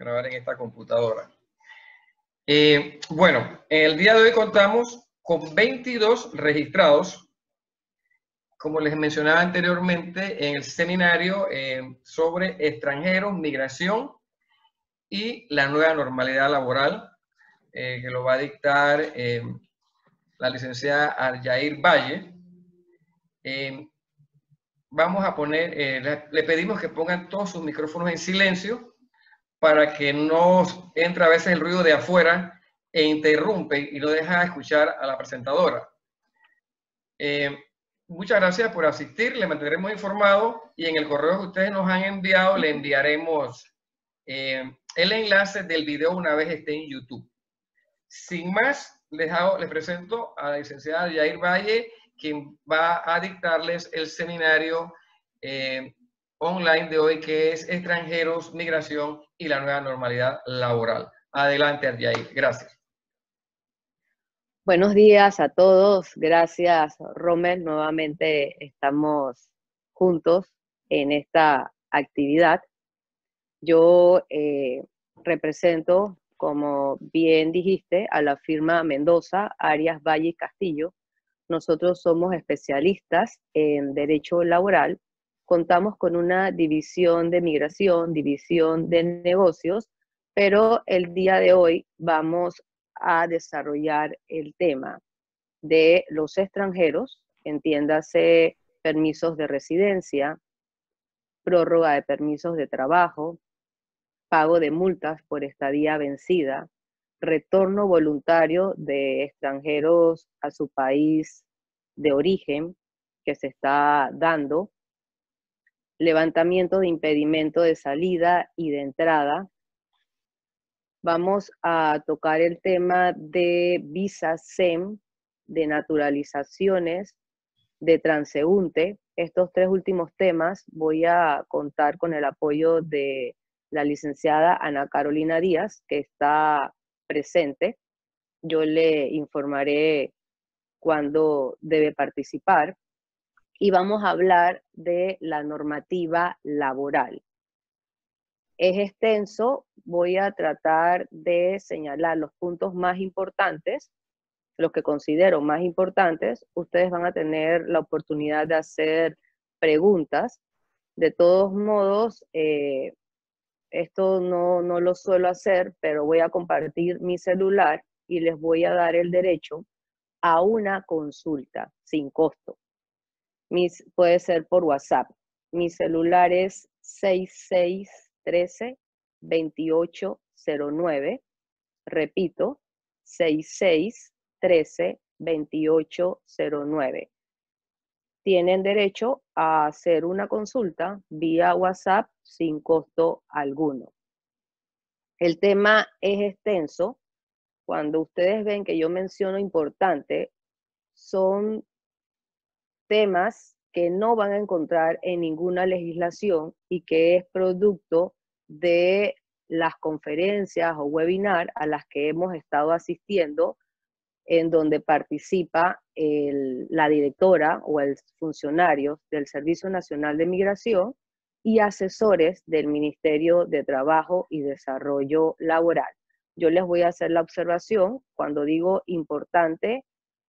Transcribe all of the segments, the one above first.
grabar en esta computadora. Bueno, el día de hoy contamos con 22 registrados, como les mencionaba anteriormente, en el seminario sobre extranjeros, migración y la nueva normalidad laboral, que lo va a dictar la licenciada Aryair Valle. Vamos a poner, le pedimos que pongan todos sus micrófonos en silencio para que no entre a veces el ruido de afuera e interrumpe y no deja escuchar a la presentadora. Muchas gracias por asistir, le mantendremos informado y en el correo que ustedes nos han enviado le enviaremos el enlace del video una vez esté en YouTube. Sin más, les presento a la licenciada Aryair Valle, quien va a dictarles el seminario online de hoy, que es Extranjeros, Migración y la Nueva Normalidad Laboral. Adelante, Aryair. Gracias. Buenos días a todos. Gracias, Rommel. Nuevamente estamos juntos en esta actividad. Yo represento, como bien dijiste, a la firma Mendoza, Arias, Valle y Castillo. Nosotros somos especialistas en derecho laboral. Contamos con una división de migración, división de negocios, pero el día de hoy vamos a desarrollar el tema de los extranjeros, entiéndase permisos de residencia, prórroga de permisos de trabajo, pago de multas por estadía vencida, retorno voluntario de extranjeros a su país de origen que se está dando, levantamiento de impedimento de salida y de entrada. Vamos a tocar el tema de visas SEM, de naturalizaciones, de transeúnte. Estos tres últimos temas voy a contar con el apoyo de la licenciada Ana Carolina Díaz, que está presente. Yo le informaré cuándo debe participar. Y vamos a hablar de la normativa laboral. Es extenso, voy a tratar de señalar los puntos más importantes, los que considero más importantes. Ustedes van a tener la oportunidad de hacer preguntas. De todos modos, esto no lo suelo hacer, pero voy a compartir mi celular y les voy a dar el derecho a una consulta sin costo. Puede ser por WhatsApp. Mi celular es 6613-2809. Repito, 6613-2809. Tienen derecho a hacer una consulta vía WhatsApp sin costo alguno. El tema es extenso. Cuando ustedes ven que yo menciono importante, son temas que no van a encontrar en ninguna legislación y que es producto de las conferencias o webinar a las que hemos estado asistiendo, en donde participa la directora o el funcionario del Servicio Nacional de Migración y asesores del Ministerio de Trabajo y Desarrollo Laboral. Yo les voy a hacer la observación, cuando digo importante,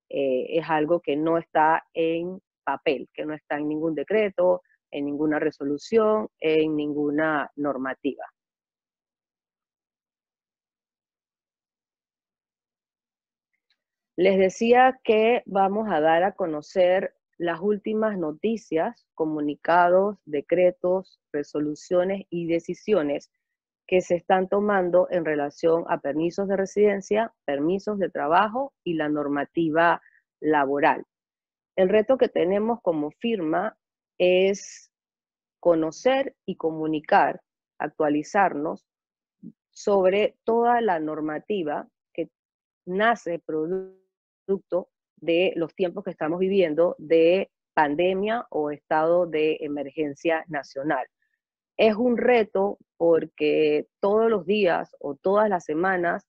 es algo que no está en papel, que no está en ningún decreto, en ninguna resolución, en ninguna normativa. Les decía que vamos a dar a conocer las últimas noticias, comunicados, decretos, resoluciones y decisiones que se están tomando en relación a permisos de residencia, permisos de trabajo y la normativa laboral. El reto que tenemos como firma es conocer y comunicar, actualizarnos sobre toda la normativa que nace producto de los tiempos que estamos viviendo de pandemia o estado de emergencia nacional. Es un reto porque todos los días o todas las semanas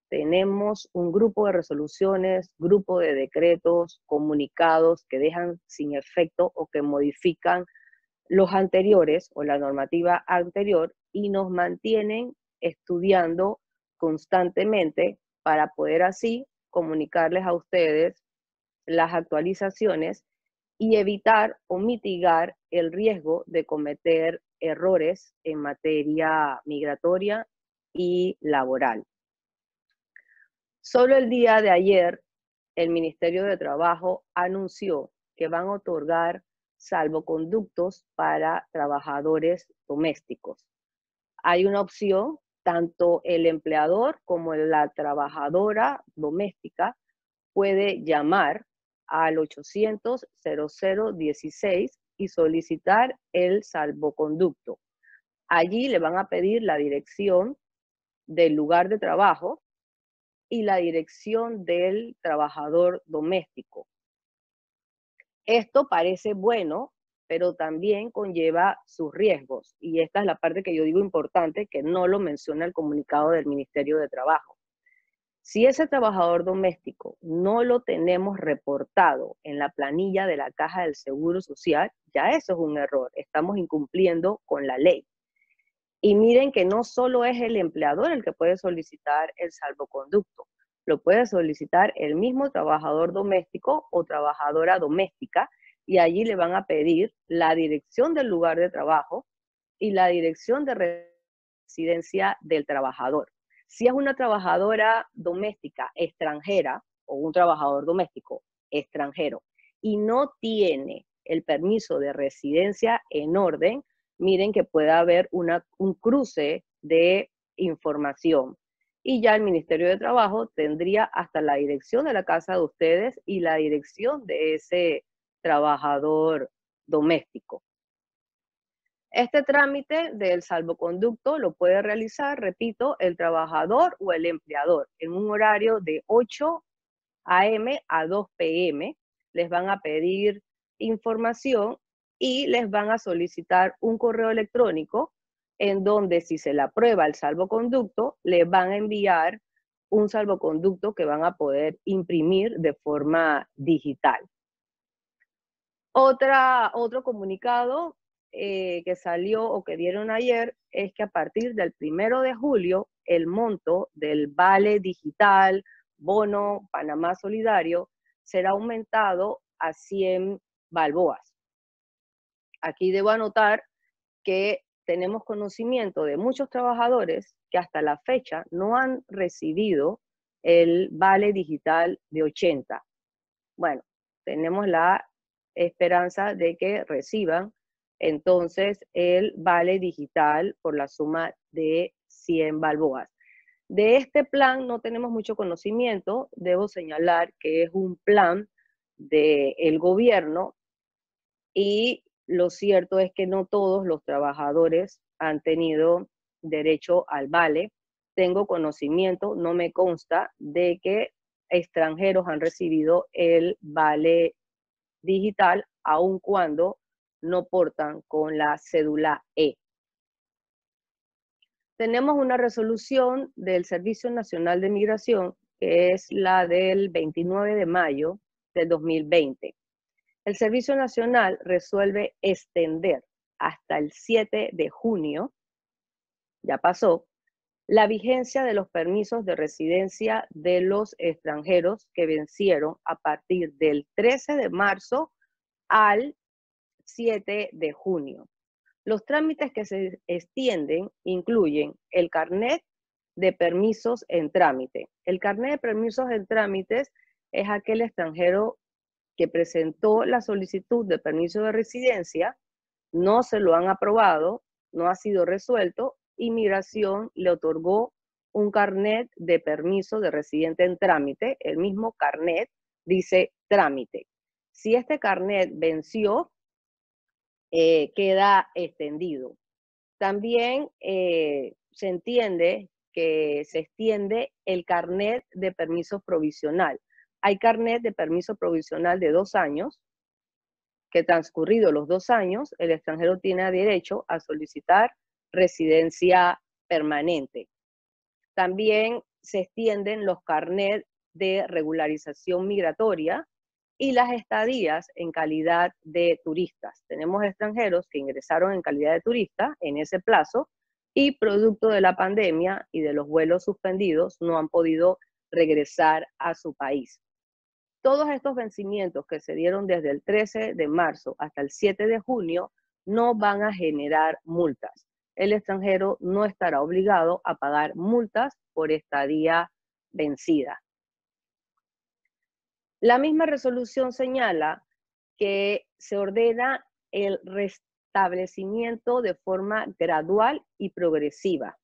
tenemos un grupo de resoluciones, grupo de decretos, comunicados que dejan sin efecto o que modifican los anteriores o la normativa anterior y nos mantienen estudiando constantemente para poder así comunicarles a ustedes las actualizaciones y evitar o mitigar el riesgo de cometer errores en materia migratoria y laboral. Solo el día de ayer, el Ministerio de Trabajo anunció que van a otorgar salvoconductos para trabajadores domésticos. Hay una opción, tanto el empleador como la trabajadora doméstica puede llamar al 800-0016 y solicitar el salvoconducto. Allí le van a pedir la dirección del lugar de trabajo y la dirección del trabajador doméstico. Esto parece bueno, pero también conlleva sus riesgos. Y esta es la parte que yo digo importante, que no lo menciona el comunicado del Ministerio de Trabajo. Si ese trabajador doméstico no lo tenemos reportado en la planilla de la Caja del Seguro Social, ya eso es un error. Estamos incumpliendo con la ley. Y miren que no solo es el empleador el que puede solicitar el salvoconducto, lo puede solicitar el mismo trabajador doméstico o trabajadora doméstica, y allí le van a pedir la dirección del lugar de trabajo y la dirección de residencia del trabajador. Si es una trabajadora doméstica extranjera o un trabajador doméstico extranjero y no tiene el permiso de residencia en orden, miren que puede haber un cruce de información. Y ya el Ministerio de Trabajo tendría hasta la dirección de la casa de ustedes y la dirección de ese trabajador doméstico. Este trámite del salvoconducto lo puede realizar, repito, el trabajador o el empleador en un horario de 8 a.m. a 2 p.m. Les van a pedir información y les van a solicitar un correo electrónico en donde, si se le aprueba el salvoconducto, les van a enviar un salvoconducto que van a poder imprimir de forma digital. Otro comunicado que salió o que dieron ayer es que a partir del 1 de julio el monto del vale digital, bono Panamá Solidario, será aumentado a 100 balboas. Aquí debo anotar que tenemos conocimiento de muchos trabajadores que hasta la fecha no han recibido el vale digital de 80. Bueno, tenemos la esperanza de que reciban entonces el vale digital por la suma de 100 balboas. De este plan no tenemos mucho conocimiento. Debo señalar que es un plan del gobierno y lo cierto es que no todos los trabajadores han tenido derecho al vale. Tengo conocimiento, no me consta, de que extranjeros han recibido el vale digital, aun cuando no portan con la cédula E. Tenemos una resolución del Servicio Nacional de Migración, que es la del 29 de mayo del 2020. El Servicio Nacional resuelve extender hasta el 7 de junio, ya pasó, la vigencia de los permisos de residencia de los extranjeros que vencieron a partir del 13 de marzo al 7 de junio. Los trámites que se extienden incluyen el carnet de permisos en trámite. El carnet de permisos en trámites es aquel extranjero que presentó la solicitud de permiso de residencia, no se lo han aprobado, no ha sido resuelto, y Migración le otorgó un carnet de permiso de residente en trámite. El mismo carnet dice trámite. Si este carnet venció, queda extendido. También se entiende que se extiende el carnet de permiso provisional. Hay carnet de permiso provisional de 2 años, que transcurridos los 2 años, el extranjero tiene derecho a solicitar residencia permanente. También se extienden los carnets de regularización migratoria y las estadías en calidad de turistas. Tenemos extranjeros que ingresaron en calidad de turista en ese plazo y producto de la pandemia y de los vuelos suspendidos no han podido regresar a su país. Todos estos vencimientos que se dieron desde el 13 de marzo hasta el 7 de junio no van a generar multas. El extranjero no estará obligado a pagar multas por estadía vencida. La misma resolución señala que se ordena el restablecimiento de forma gradual y progresiva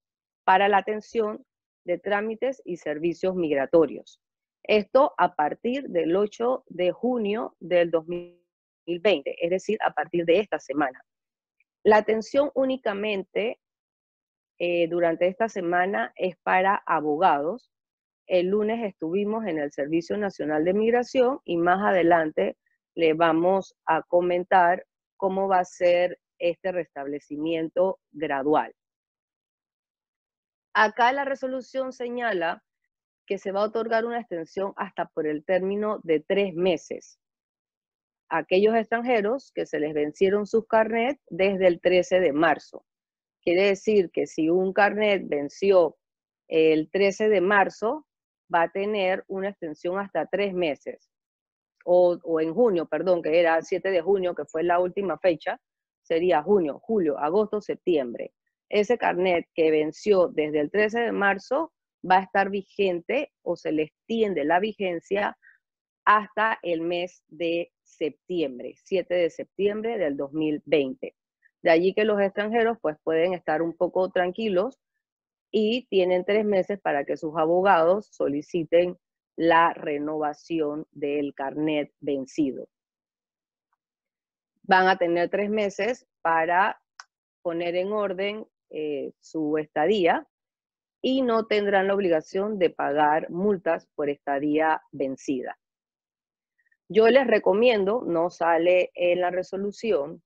para la atención de trámites y servicios migratorios. Esto a partir del 8 de junio del 2020, es decir, a partir de esta semana. La atención únicamente durante esta semana es para abogados. El lunes estuvimos en el Servicio Nacional de Migración y más adelante le vamos a comentar cómo va a ser este restablecimiento gradual. Acá la resolución señala que se va a otorgar una extensión hasta por el término de 3 meses a aquellos extranjeros que se les vencieron sus carnets desde el 13 de marzo. Quiere decir que si un carnet venció el 13 de marzo, va a tener una extensión hasta 3 meses. O en junio, perdón, que era el 7 de junio, que fue la última fecha, sería junio, julio, agosto, septiembre. Ese carnet que venció desde el 13 de marzo va a estar vigente o se le extiende la vigencia hasta el mes de septiembre, 7 de septiembre del 2020. De allí que los extranjeros pues pueden estar un poco tranquilos y tienen 3 meses para que sus abogados soliciten la renovación del carnet vencido. Van a tener 3 meses para poner en orden su estadía y no tendrán la obligación de pagar multas por estadía vencida. Yo les recomiendo, no sale en la resolución,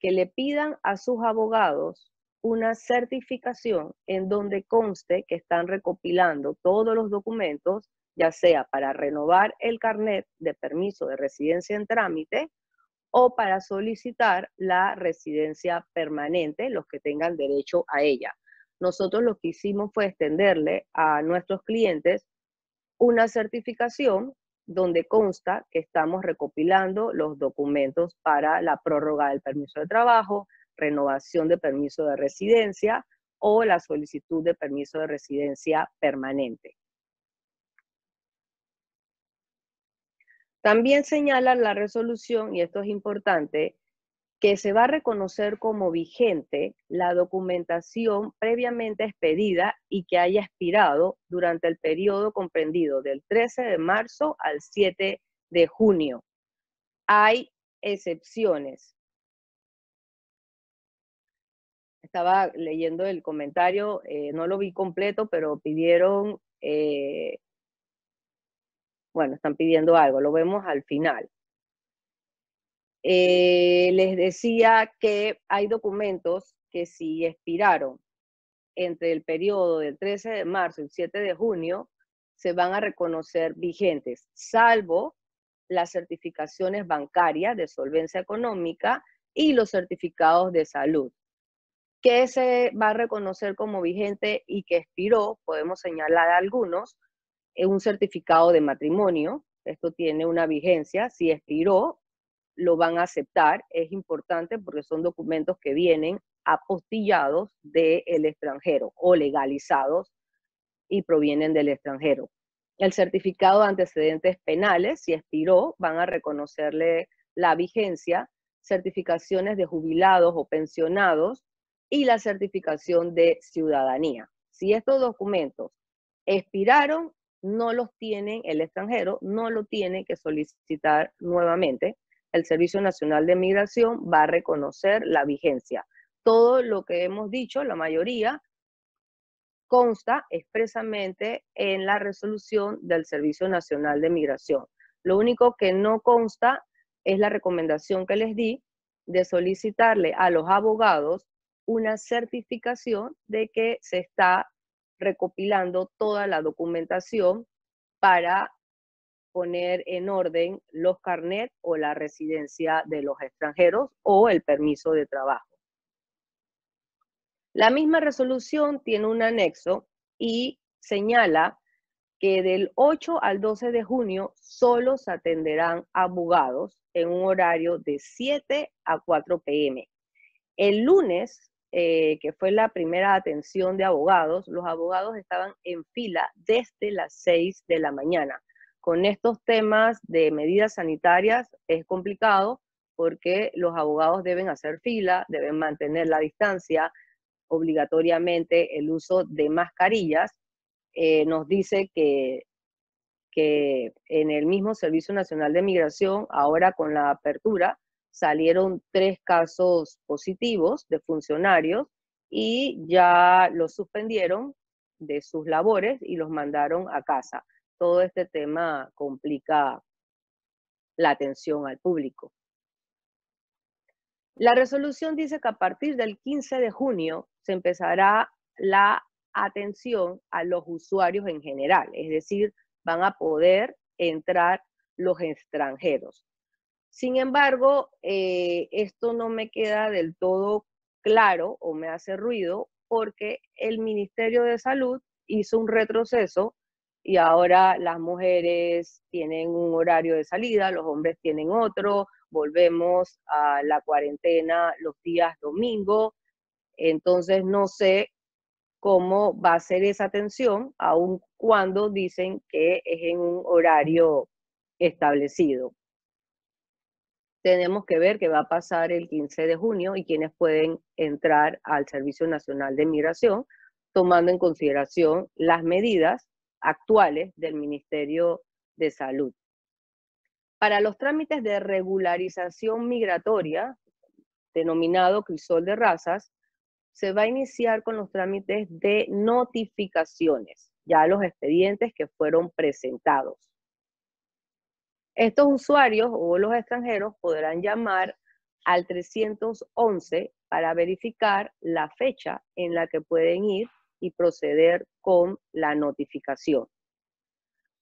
que le pidan a sus abogados una certificación en donde conste que están recopilando todos los documentos, ya sea para renovar el carnet de permiso de residencia en trámite o para solicitar la residencia permanente, los que tengan derecho a ella. Nosotros lo que hicimos fue extenderle a nuestros clientes una certificación donde consta que estamos recopilando los documentos para la prórroga del permiso de trabajo, renovación de permiso de residencia o la solicitud de permiso de residencia permanente. También señala la resolución, y esto es importante, que se va a reconocer como vigente la documentación previamente expedida y que haya expirado durante el periodo comprendido del 13 de marzo al 7 de junio. Hay excepciones. Estaba leyendo el comentario, no lo vi completo, pero pidieron, bueno, están pidiendo algo, lo vemos al final. Les decía que hay documentos que si expiraron entre el periodo del 13 de marzo y el 7 de junio, se van a reconocer vigentes, salvo las certificaciones bancarias de solvencia económica y los certificados de salud. ¿Qué se va a reconocer como vigente y que expiró? Podemos señalar algunos. Un certificado de matrimonio, esto tiene una vigencia, si expiró, lo van a aceptar, es importante porque son documentos que vienen apostillados del extranjero o legalizados y provienen del extranjero. El certificado de antecedentes penales, si expiró, van a reconocerle la vigencia, certificaciones de jubilados o pensionados y la certificación de ciudadanía. Si estos documentos expiraron, no los tienen el extranjero, no lo tiene que solicitar nuevamente. El Servicio Nacional de Migración va a reconocer la vigencia. Todo lo que hemos dicho, la mayoría, consta expresamente en la resolución del Servicio Nacional de Migración. Lo único que no consta es la recomendación que les di de solicitarle a los abogados una certificación de que se está recopilando toda la documentación para poner en orden los carnets o la residencia de los extranjeros o el permiso de trabajo. La misma resolución tiene un anexo y señala que del 8 al 12 de junio solo se atenderán abogados en un horario de 7 a 4 p.m. El lunes, que fue la primera atención de abogados, los abogados estaban en fila desde las 6 de la mañana. Con estos temas de medidas sanitarias es complicado porque los abogados deben hacer fila, deben mantener la distancia, obligatoriamente el uso de mascarillas. Nos dice que en el mismo Servicio Nacional de Migración, ahora con la apertura, salieron 3 casos positivos de funcionarios y ya los suspendieron de sus labores y los mandaron a casa. Todo este tema complica la atención al público. La resolución dice que a partir del 15 de junio se empezará la atención a los usuarios en general, es decir, van a poder entrar los extranjeros. Sin embargo, esto no me queda del todo claro o me hace ruido porque el Ministerio de Salud hizo un retroceso y ahora las mujeres tienen un horario de salida, los hombres tienen otro, volvemos a la cuarentena los días domingo, entonces no sé cómo va a ser esa atención, aun cuando dicen que es en un horario establecido. Tenemos que ver qué va a pasar el 15 de junio y quiénes pueden entrar al Servicio Nacional de Migración, tomando en consideración las medidas actuales del Ministerio de Salud. Para los trámites de regularización migratoria, denominado crisol de razas, se va a iniciar con los trámites de notificaciones, ya los expedientes que fueron presentados. Estos usuarios o los extranjeros podrán llamar al 311 para verificar la fecha en la que pueden ir y proceder con la notificación.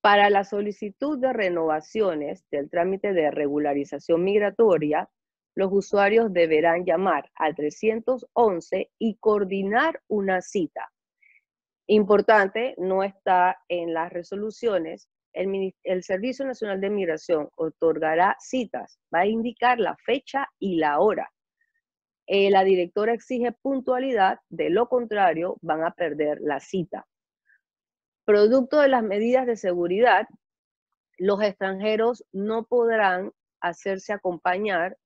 Para la solicitud de renovaciones del trámite de regularización migratoria, los usuarios deberán llamar al 311 y coordinar una cita. Importante, no está en las resoluciones. El Servicio Nacional de Migración otorgará citas, va a indicar la fecha y la hora. La directora exige puntualidad, de lo contrario van a perder la cita. Producto de las medidas de seguridad, los extranjeros no podrán hacerse acompañar,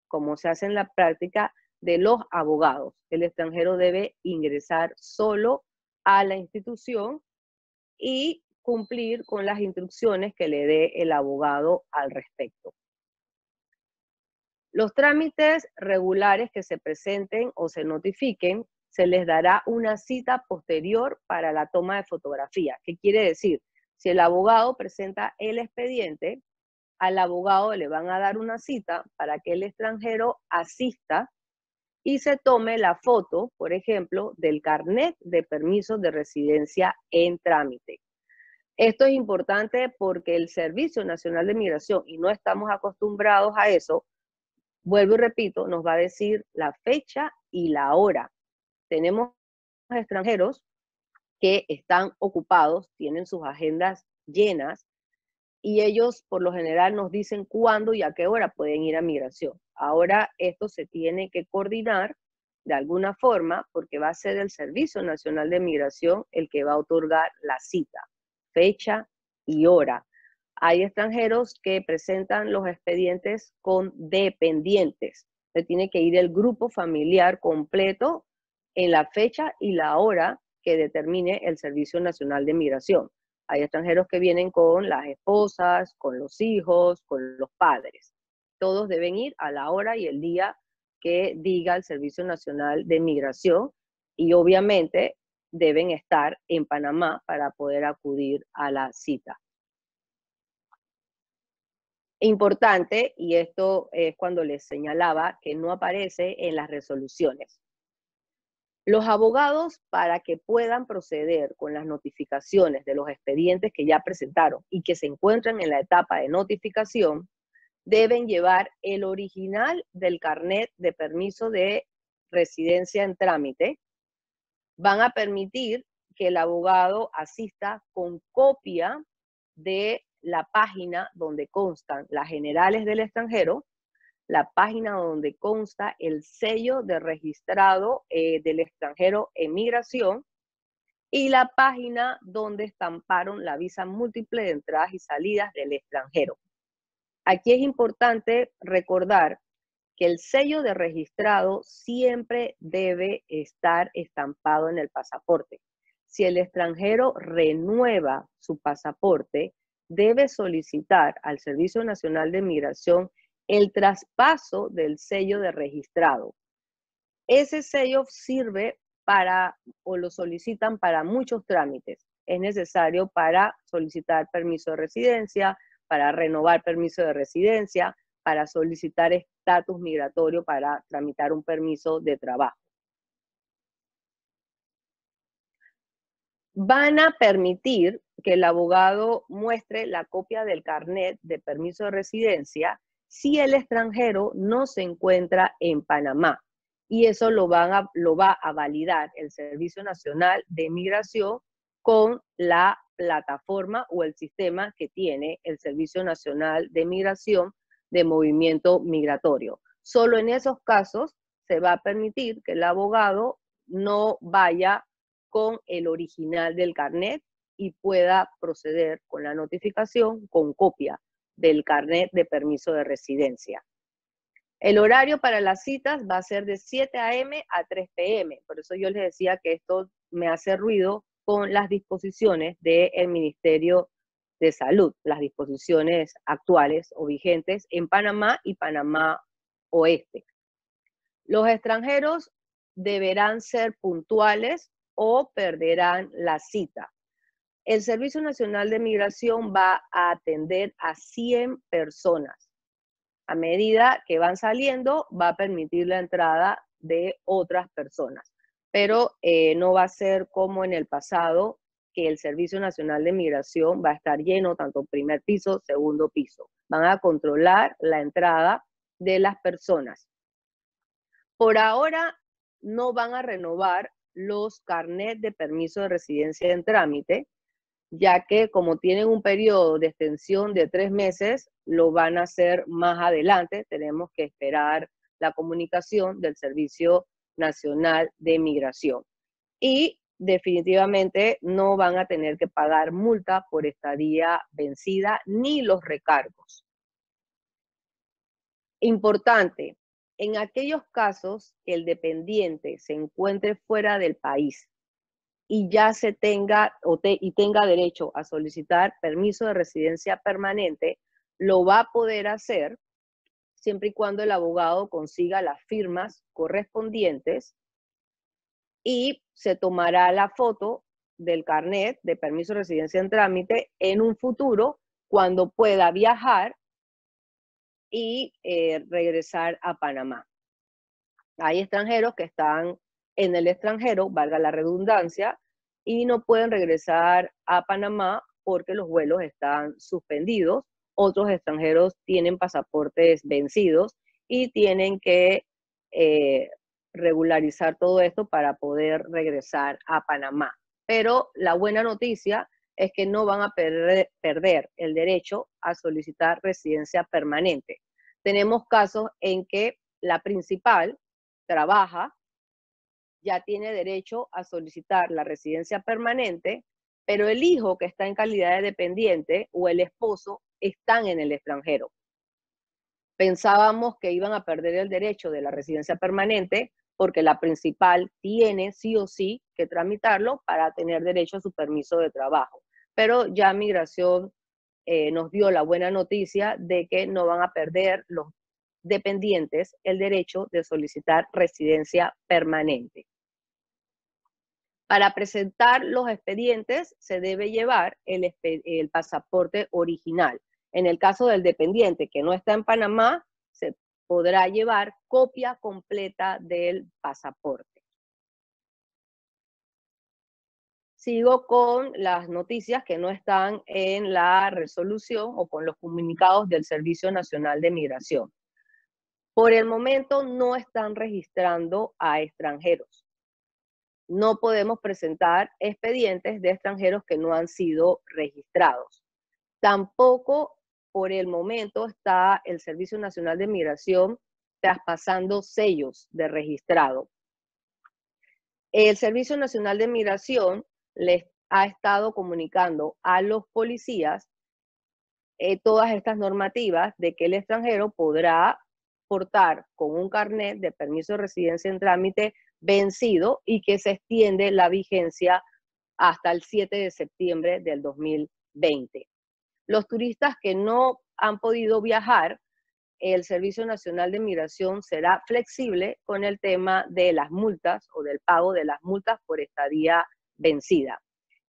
como se hace en la práctica, de los abogados. El extranjero debe ingresar solo a la institución y cumplir con las instrucciones que le dé el abogado al respecto. Los trámites regulares que se presenten o se notifiquen, se les dará una cita posterior para la toma de fotografía. ¿Qué quiere decir? Si el abogado presenta el expediente, al abogado le van a dar una cita para que el extranjero asista y se tome la foto, por ejemplo, del carnet de permisos de residencia en trámite. Esto es importante porque el Servicio Nacional de Migración, y no estamos acostumbrados a eso, vuelvo y repito, nos va a decir la fecha y la hora. Tenemos extranjeros que están ocupados, tienen sus agendas llenas, y ellos por lo general nos dicen cuándo y a qué hora pueden ir a migración. Ahora esto se tiene que coordinar de alguna forma porque va a ser el Servicio Nacional de Migración el que va a otorgar la cita, fecha y hora. Hay extranjeros que presentan los expedientes con dependientes. Se tiene que ir el grupo familiar completo en la fecha y la hora que determine el Servicio Nacional de Migración. Hay extranjeros que vienen con las esposas, con los hijos, con los padres. Todos deben ir a la hora y el día que diga el Servicio Nacional de Migración y obviamente deben estar en Panamá para poder acudir a la cita. Importante, y esto es cuando les señalaba que no aparece en las resoluciones. Los abogados, para que puedan proceder con las notificaciones de los expedientes que ya presentaron y que se encuentran en la etapa de notificación, deben llevar el original del carnet de permiso de residencia en trámite, Van a permitir que el abogado asista con copia de la página donde constan las generales del extranjero, la página donde consta el sello de registrado del extranjero en migración y la página donde estamparon la visa múltiple de entradas y salidas del extranjero. Aquí es importante recordar que el sello de registrado siempre debe estar estampado en el pasaporte. Si el extranjero renueva su pasaporte, debe solicitar al Servicio Nacional de Migración el traspaso del sello de registrado. Ese sello sirve para, o lo solicitan para muchos trámites. Es necesario para solicitar permiso de residencia, para renovar permiso de residencia, para solicitar estatus migratorio, para tramitar un permiso de trabajo. Van a permitir que el abogado muestre la copia del carnet de permiso de residencia si el extranjero no se encuentra en Panamá. Y eso lo va a validar el Servicio Nacional de Migración con la plataforma o el sistema que tiene el Servicio Nacional de Migración de movimiento migratorio. Solo en esos casos se va a permitir que el abogado no vaya con el original del carnet y pueda proceder con la notificación con copia del carnet de permiso de residencia. El horario para las citas va a ser de 7 a.m. a 3 p.m. Por eso yo les decía que esto me hace ruido con las disposiciones del Ministerio de Salud, las disposiciones actuales o vigentes en Panamá y Panamá Oeste. Los extranjeros deberán ser puntuales o perderán la cita. El Servicio Nacional de Migración va a atender a 100 personas. A medida que van saliendo, va a permitir la entrada de otras personas. Pero no va a ser como en el pasado, que el Servicio Nacional de Migración va a estar lleno, tanto primer piso, segundo piso. Van a controlar la entrada de las personas. Por ahora, no van a renovar los carnets de permiso de residencia en trámite, ya que como tienen un periodo de extensión de 3 meses, lo van a hacer más adelante. Tenemos que esperar la comunicación del Servicio Nacional de Migración. Y definitivamente no van a tener que pagar multa por estadía vencida ni los recargos. Importante, en aquellos casos que el dependiente se encuentre fuera del país y ya se tenga tenga derecho a solicitar permiso de residencia permanente, lo va a poder hacer siempre y cuando el abogado consiga las firmas correspondientes y se tomará la foto del carnet de permiso de residencia en trámite en un futuro cuando pueda viajar y regresar a Panamá. Hay extranjeros que están en el extranjero, valga la redundancia, y no pueden regresar a Panamá porque los vuelos están suspendidos. Otros extranjeros tienen pasaportes vencidos y tienen que regularizar todo esto para poder regresar a Panamá. Pero la buena noticia es que no van a perder el derecho a solicitar residencia permanente. Tenemos casos en que la principal trabaja, ya tiene derecho a solicitar la residencia permanente, pero el hijo que está en calidad de dependiente o el esposo están en el extranjero. Pensábamos que iban a perder el derecho de la residencia permanente porque la principal tiene sí o sí que tramitarlo para tener derecho a su permiso de trabajo. Pero ya Migración nos dio la buena noticia de que no van a perder los dependientes el derecho de solicitar residencia permanente. Para presentar los expedientes se debe llevar el pasaporte original. En el caso del dependiente que no está en Panamá, se podrá llevar copia completa del pasaporte. Sigo con las noticias que no están en la resolución o con los comunicados del Servicio Nacional de Migración. Por el momento no están registrando a extranjeros. no podemos presentar expedientes de extranjeros que no han sido registrados. Tampoco por el momento está el Servicio Nacional de Migración traspasando sellos de registrado. El Servicio Nacional de Migración les ha estado comunicando a los policías todas estas normativas de que el extranjero podrá portar con un carnet de permiso de residencia en trámite vencido y que se extiende la vigencia hasta el 7 de septiembre del 2020. Los turistas que no han podido viajar, el Servicio Nacional de Migración será flexible con el tema de las multas o del pago de las multas por estadía vencida.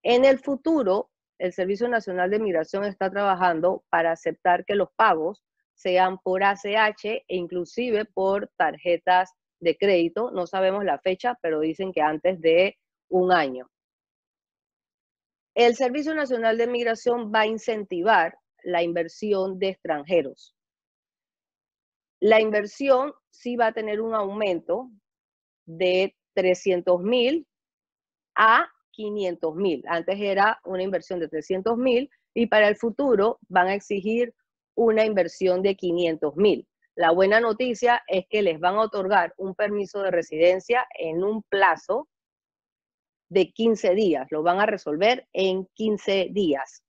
En el futuro, el Servicio Nacional de Migración está trabajando para aceptar que los pagos sean por ACH e inclusive por tarjetas de crédito. No sabemos la fecha, pero dicen que antes de un año. El Servicio Nacional de Migración va a incentivar la inversión de extranjeros. La inversión sí va a tener un aumento de 300.000 a 500.000. Antes era una inversión de 300.000 y para el futuro van a exigir una inversión de 500.000. La buena noticia es que les van a otorgar un permiso de residencia en un plazo de 15 días. Lo van a resolver en 15 días.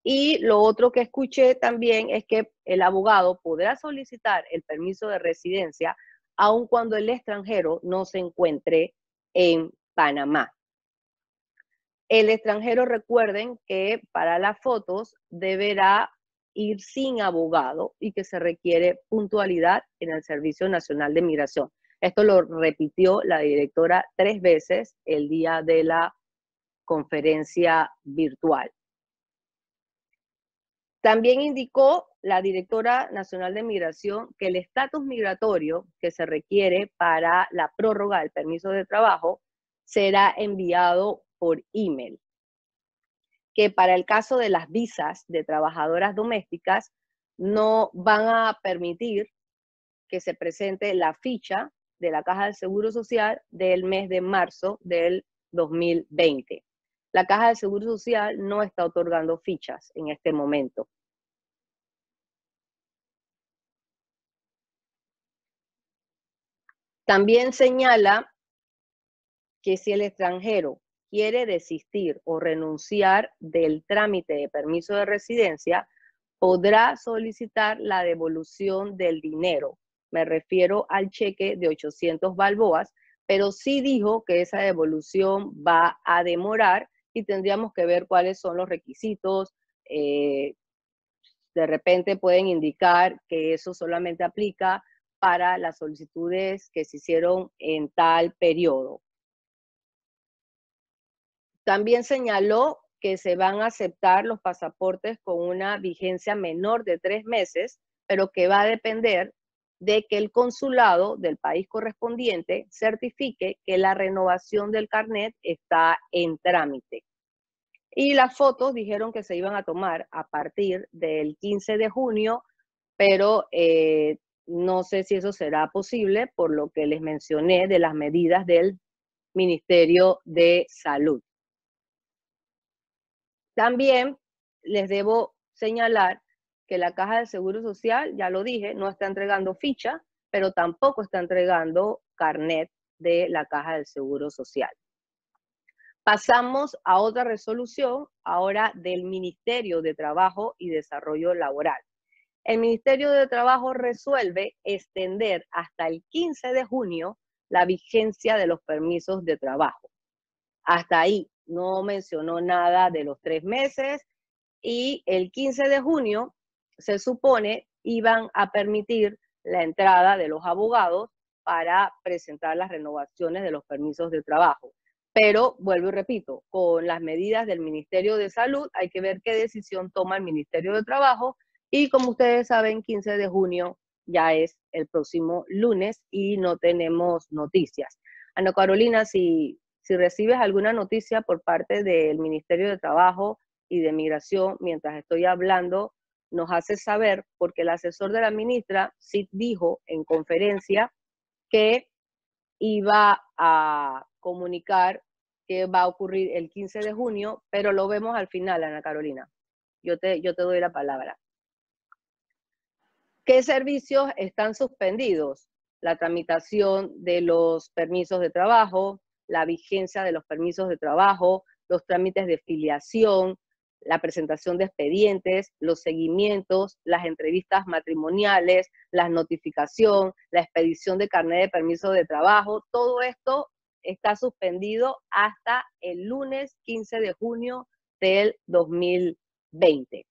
Y lo otro que escuché también es que el abogado podrá solicitar el permiso de residencia aun cuando el extranjero no se encuentre en Panamá. El extranjero, recuerden que para las fotos deberá ir sin abogado y que se requiere puntualidad en el Servicio Nacional de Migración. Esto lo repitió la directora 3 veces el día de la conferencia virtual. También indicó la directora nacional de migración que el estatus migratorio que se requiere para la prórroga del permiso de trabajo será enviado por email. Que para el caso de las visas de trabajadoras domésticas no van a permitir que se presente la ficha de la Caja del Seguro Social del mes de marzo del 2020. La Caja del Seguro Social no está otorgando fichas en este momento. También señala que si el extranjero quiere desistir o renunciar del trámite de permiso de residencia, podrá solicitar la devolución del dinero. Me refiero al cheque de 800 balboas, pero sí dijo que esa devolución va a demorar y tendríamos que ver cuáles son los requisitos. De repente pueden indicar que eso solamente aplica para las solicitudes que se hicieron en tal periodo. También señaló que se van a aceptar los pasaportes con una vigencia menor de 3 meses, pero que va a depender de que el consulado del país correspondiente certifique que la renovación del carnet está en trámite. Y las fotos dijeron que se iban a tomar a partir del 15 de junio, pero no sé si eso será posible por lo que les mencioné de las medidas del Ministerio de Salud. También les debo señalar que la Caja del Seguro Social, ya lo dije, no está entregando ficha, pero tampoco está entregando carnet de la Caja del Seguro Social. Pasamos a otra resolución, ahora del Ministerio de Trabajo y Desarrollo Laboral. El Ministerio de Trabajo resuelve extender hasta el 15 de junio la vigencia de los permisos de trabajo. Hasta ahí no mencionó nada de los 3 meses y el 15 de junio se supone iban a permitir la entrada de los abogados para presentar las renovaciones de los permisos de trabajo. Pero, vuelvo y repito, con las medidas del Ministerio de Salud hay que ver qué decisión toma el Ministerio de Trabajo y como ustedes saben, 15 de junio ya es el próximo lunes y no tenemos noticias. Ana Carolina, si recibes alguna noticia por parte del Ministerio de Trabajo y de Migración mientras estoy hablando, nos hace saber, porque el asesor de la ministra sí dijo en conferencia que iba a comunicar qué va a ocurrir el 15 de junio, pero lo vemos al final, Ana Carolina. Yo te doy la palabra. ¿Qué servicios están suspendidos? La tramitación de los permisos de trabajo, la vigencia de los permisos de trabajo, los trámites de filiación, la presentación de expedientes, los seguimientos, las entrevistas matrimoniales, la notificación, la expedición de carnet de permiso de trabajo. Todo esto está suspendido hasta el lunes 15 de junio del 2020.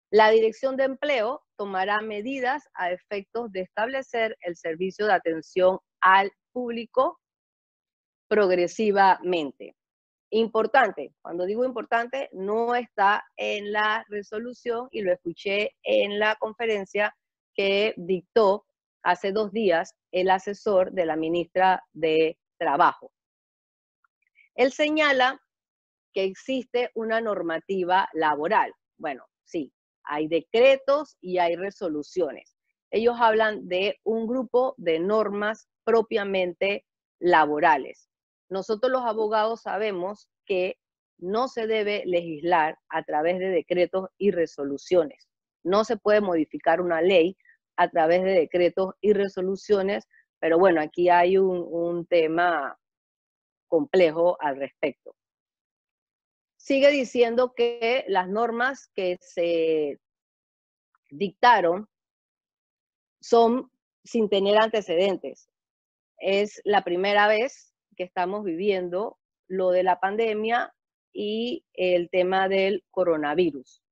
La Dirección de Empleo tomará medidas a efectos de establecer el servicio de atención al público progresivamente. Importante, cuando digo importante, no está en la resolución y lo escuché en la conferencia que dictó hace 2 días el asesor de la ministra de Trabajo. Él señala que existe una normativa laboral. Bueno, sí, hay decretos y hay resoluciones. Ellos hablan de un grupo de normas propiamente laborales. Nosotros los abogados sabemos que no se debe legislar a través de decretos y resoluciones. No se puede modificar una ley a través de decretos y resoluciones, pero bueno, aquí hay un tema complejo al respecto. Sigue diciendo que las normas que se dictaron son sin tener antecedentes. Es la primera vez que estamos viviendo lo de la pandemia y el tema del coronavirus.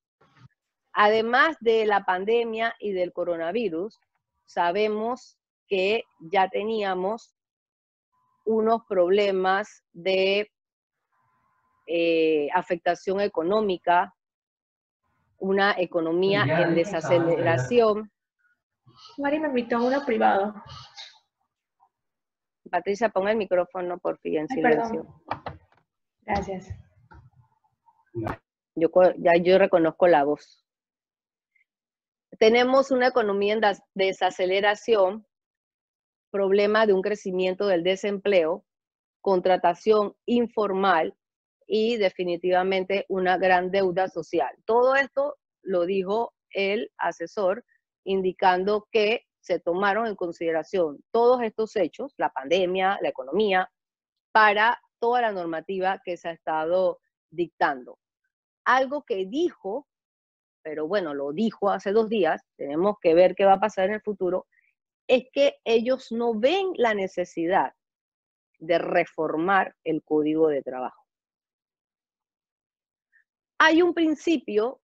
Además de la pandemia y del coronavirus, sabemos que ya teníamos unos problemas de afectación económica, una economía en desaceleración. Mari me invitó a uno privado. Patricia, ponga el micrófono por fin en silencio. Perdón. Gracias. Yo reconozco la voz. Tenemos una economía en desaceleración, problema de un crecimiento del desempleo, contratación informal y definitivamente una gran deuda social. Todo esto lo dijo el asesor, indicando que se tomaron en consideración todos estos hechos, la pandemia, la economía, para toda la normativa que se ha estado dictando. Algo que dijo, pero bueno, lo dijo hace 2 días, tenemos que ver qué va a pasar en el futuro, es que ellos no ven la necesidad de reformar el Código de Trabajo. Hay un principio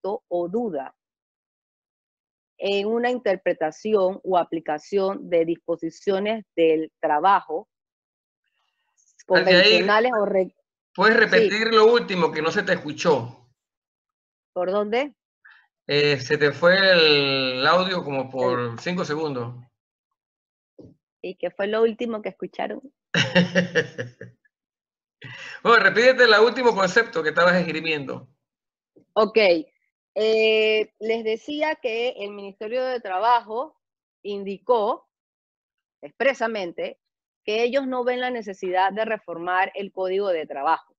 o duda en una interpretación o aplicación de disposiciones del trabajo convencionales o... ¿Puedes repetir lo último que no se te escuchó? ¿Por dónde? Se te fue el audio como por 5 segundos. ¿Y qué fue lo último que escucharon? Bueno, repítete el último concepto que estabas escribiendo. Ok. Les decía que el Ministerio de Trabajo indicó expresamente que ellos no ven la necesidad de reformar el Código de Trabajo.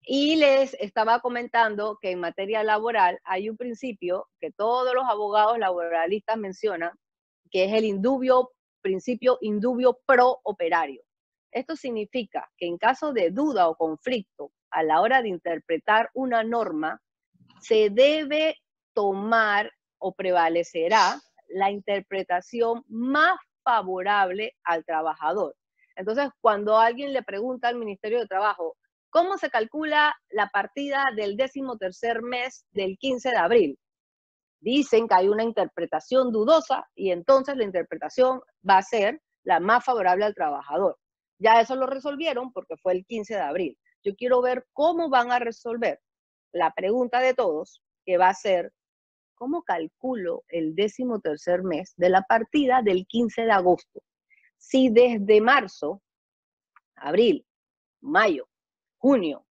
Y les estaba comentando que en materia laboral hay un principio que todos los abogados laboralistas mencionan, que es el principio indubio pro operario. Esto significa que en caso de duda o conflicto a la hora de interpretar una norma, se debe tomar o prevalecerá la interpretación más favorable al trabajador. Entonces, cuando alguien le pregunta al Ministerio de Trabajo, ¿cómo se calcula la partida del 13º mes del 15 de abril? Dicen que hay una interpretación dudosa y entonces la interpretación va a ser la más favorable al trabajador. Ya eso lo resolvieron porque fue el 15 de abril. Yo quiero ver cómo van a resolver la pregunta de todos, que va a ser, ¿cómo calculo el 13º mes de la partida del 15 de agosto? Si desde marzo abril, mayo, junio,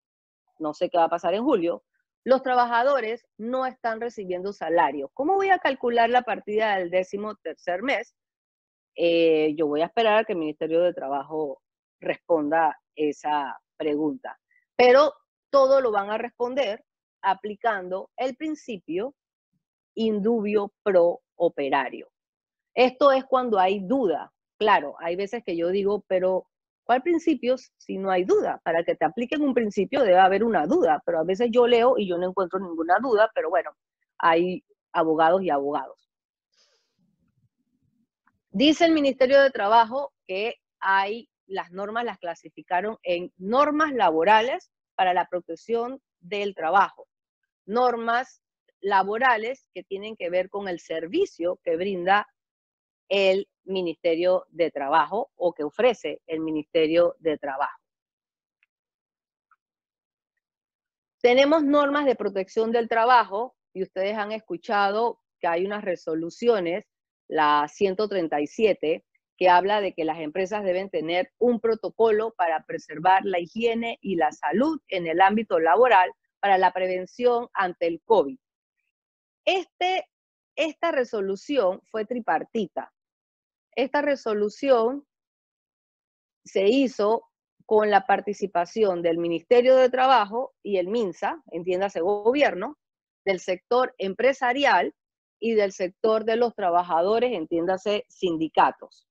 no sé qué va a pasar en julio, los trabajadores no están recibiendo salario. ¿Cómo voy a calcular la partida del 13º mes? Yo voy a esperar a que el Ministerio de Trabajo responda esa pregunta. Pero todo lo van a responder aplicando el principio indubio pro operario. Esto es cuando hay duda. Claro, hay veces que yo digo, pero ¿cuál principio si no hay duda? Para que te apliquen un principio debe haber una duda, pero a veces yo leo y yo no encuentro ninguna duda, pero bueno, hay abogados y abogados. Dice el Ministerio de Trabajo que las normas las clasificaron en normas laborales para la protección del trabajo, normas laborales que tienen que ver con el servicio que brinda el Ministerio de Trabajo o que ofrece el Ministerio de Trabajo. Tenemos normas de protección del trabajo y ustedes han escuchado que hay unas resoluciones, la 137, que habla de que las empresas deben tener un protocolo para preservar la higiene y la salud en el ámbito laboral para la prevención ante el COVID. Esta resolución fue tripartita. Esta resolución se hizo con la participación del Ministerio de Trabajo y el MINSA, entiéndase gobierno, del sector empresarial y del sector de los trabajadores, entiéndase sindicatos.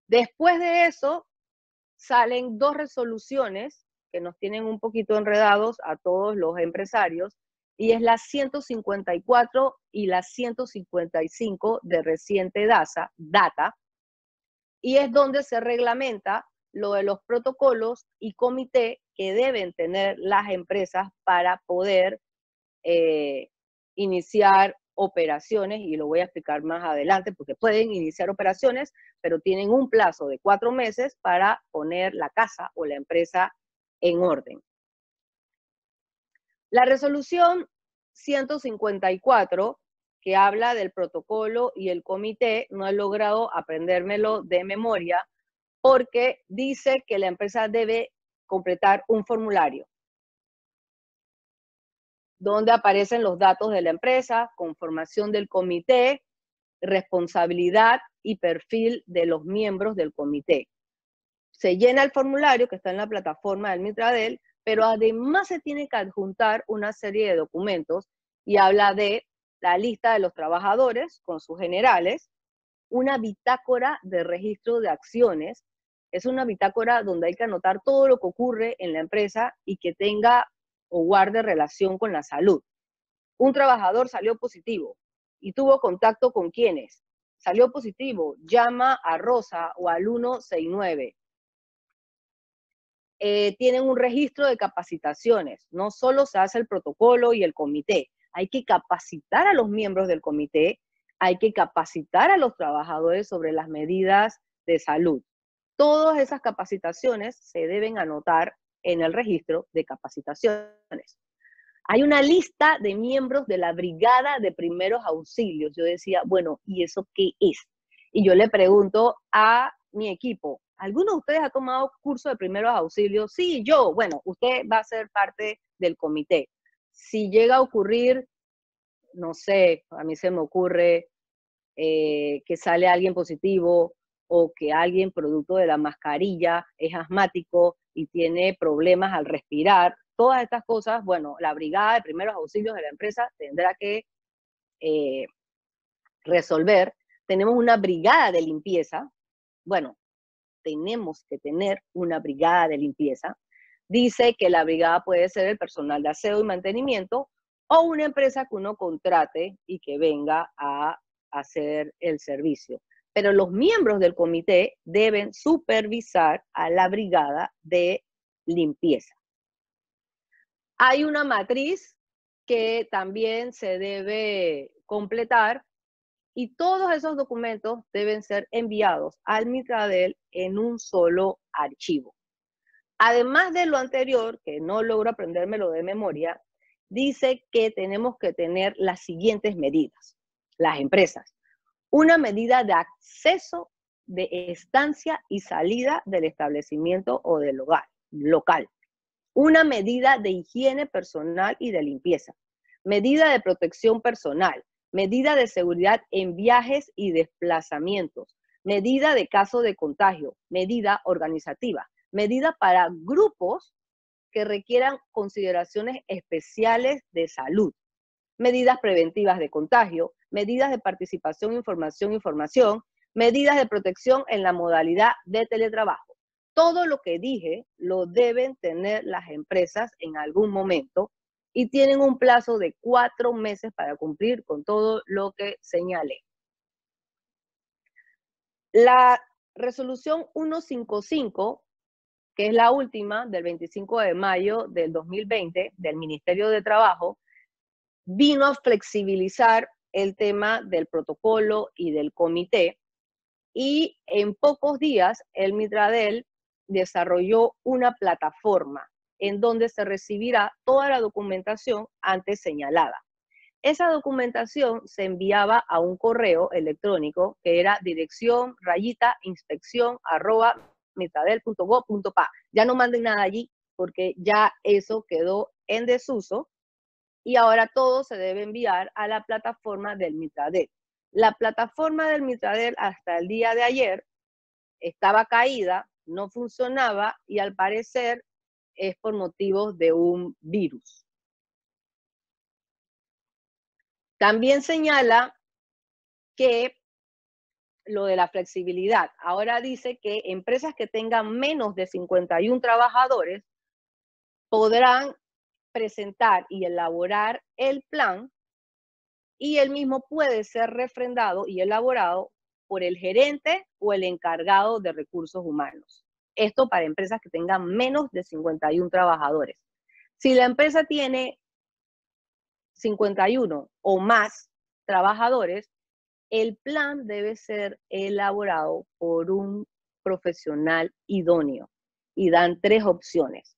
Después de eso, salen dos resoluciones que nos tienen un poquito enredados a todos los empresarios, y es la 154 y la 155 de reciente data, y es donde se reglamenta lo de los protocolos y comité que deben tener las empresas para poder iniciar operaciones, y lo voy a explicar más adelante, porque pueden iniciar operaciones, pero tienen un plazo de 4 meses para poner la casa o la empresa en orden. La resolución 154, que habla del protocolo y el comité, no he logrado aprendérmelo de memoria, porque dice que la empresa debe completar un formulario donde aparecen los datos de la empresa, conformación del comité, responsabilidad y perfil de los miembros del comité. Se llena el formulario que está en la plataforma del Mitradel, pero además se tiene que adjuntar una serie de documentos y habla de la lista de los trabajadores con sus generales, una bitácora de registro de acciones. Es una bitácora donde hay que anotar todo lo que ocurre en la empresa y que tenga o guarde relación con la salud. Un trabajador salió positivo y tuvo contacto con quienes. Salió positivo, llama a Rosa o al 169. Tienen un registro de capacitaciones. No solo se hace el protocolo y el comité, hay que capacitar a los miembros del comité, hay que capacitar a los trabajadores sobre las medidas de salud. Todas esas capacitaciones se deben anotar en el registro de capacitaciones. Hay una lista de miembros de la brigada de primeros auxilios. Yo decía, bueno, ¿y eso qué es? Y yo le pregunto a mi equipo, ¿alguno de ustedes ha tomado curso de primeros auxilios? Sí, yo. Bueno, usted va a ser parte del comité. Si llega a ocurrir, no sé, a mí se me ocurre que sale alguien positivo o que alguien producto de la mascarilla es asmático y tiene problemas al respirar, todas estas cosas, bueno, la brigada de primeros auxilios de la empresa tendrá que resolver. Tenemos una brigada de limpieza. Bueno, tenemos que tener una brigada de limpieza. Dice que la brigada puede ser el personal de aseo y mantenimiento o una empresa que uno contrate y que venga a hacer el servicio. Pero los miembros del comité deben supervisar a la brigada de limpieza. Hay una matriz que también se debe completar y todos esos documentos deben ser enviados al Mitradel en un solo archivo. Además de lo anterior, que no logro aprendérmelo de memoria, dice que tenemos que tener las siguientes medidas, las empresas. Una medida de acceso de estancia y salida del establecimiento o del local. Una medida de higiene personal y de limpieza. Medida de protección personal. Medida de seguridad en viajes y desplazamientos. Medida de caso de contagio. Medida organizativa. Medida para grupos que requieran consideraciones especiales de salud. Medidas preventivas de contagio. Medidas de participación, información. Medidas de protección en la modalidad de teletrabajo. Todo lo que dije lo deben tener las empresas en algún momento y tienen un plazo de 4 meses para cumplir con todo lo que señalé. La resolución 155, que es la última del 25 de mayo del 2020 del Ministerio de Trabajo, vino a flexibilizar el tema del protocolo y del comité, y en pocos días el Mitradel desarrolló una plataforma en donde se recibirá toda la documentación antes señalada. Esa documentación se enviaba a un correo electrónico que era dirección_inspección@mitradel.gov.pa. Ya no manden nada allí porque ya eso quedó en desuso y ahora todo se debe enviar a la plataforma del Mitradel. La plataforma del Mitradel hasta el día de ayer estaba caída, no funcionaba y al parecer es por motivos de un virus. También señala que lo de la flexibilidad. Ahora dice que empresas que tengan menos de 51 trabajadores podrán presentar y elaborar el plan y el mismo puede ser refrendado y elaborado por el gerente o el encargado de recursos humanos. Esto para empresas que tengan menos de 51 trabajadores. Si la empresa tiene 51 o más trabajadores, el plan debe ser elaborado por un profesional idóneo y dan 3 opciones.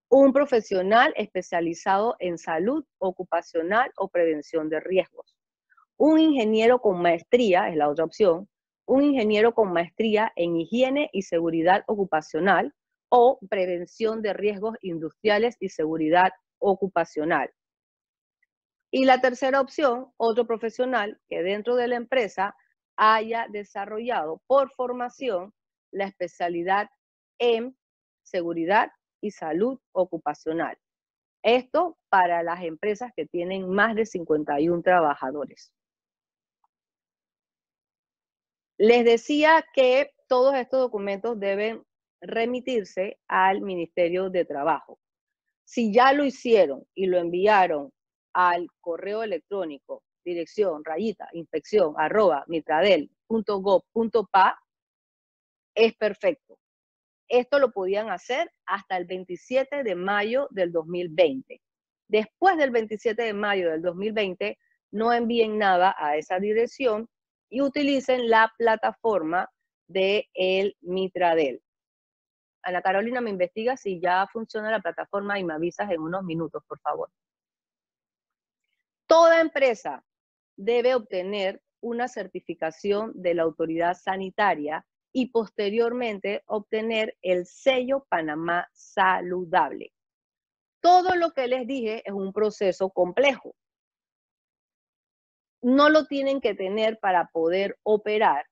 Un profesional especializado en salud ocupacional o prevención de riesgos. Un ingeniero con maestría, es la otra opción, un ingeniero con maestría en higiene y seguridad ocupacional o prevención de riesgos industriales y seguridad ocupacional. Y la tercera opción, otro profesional que dentro de la empresa haya desarrollado por formación la especialidad en seguridad y salud ocupacional. Esto para las empresas que tienen más de 51 trabajadores. Les decía que todos estos documentos deben remitirse al Ministerio de Trabajo. Si ya lo hicieron y lo enviaron al correo electrónico dirección_inspección@mitradel.gov.pa, es perfecto. Esto lo podían hacer hasta el 27 de mayo del 2020. Después del 27 de mayo del 2020, no envíen nada a esa dirección y utilicen la plataforma de el Mitradel. Ana Carolina, me investiga si ya funciona la plataforma y me avisas en unos minutos, por favor. Toda empresa debe obtener una certificación de la autoridad sanitaria y posteriormente obtener el sello Panamá Saludable. Todo lo que les dije es un proceso complejo. No lo tienen que tener para poder operar,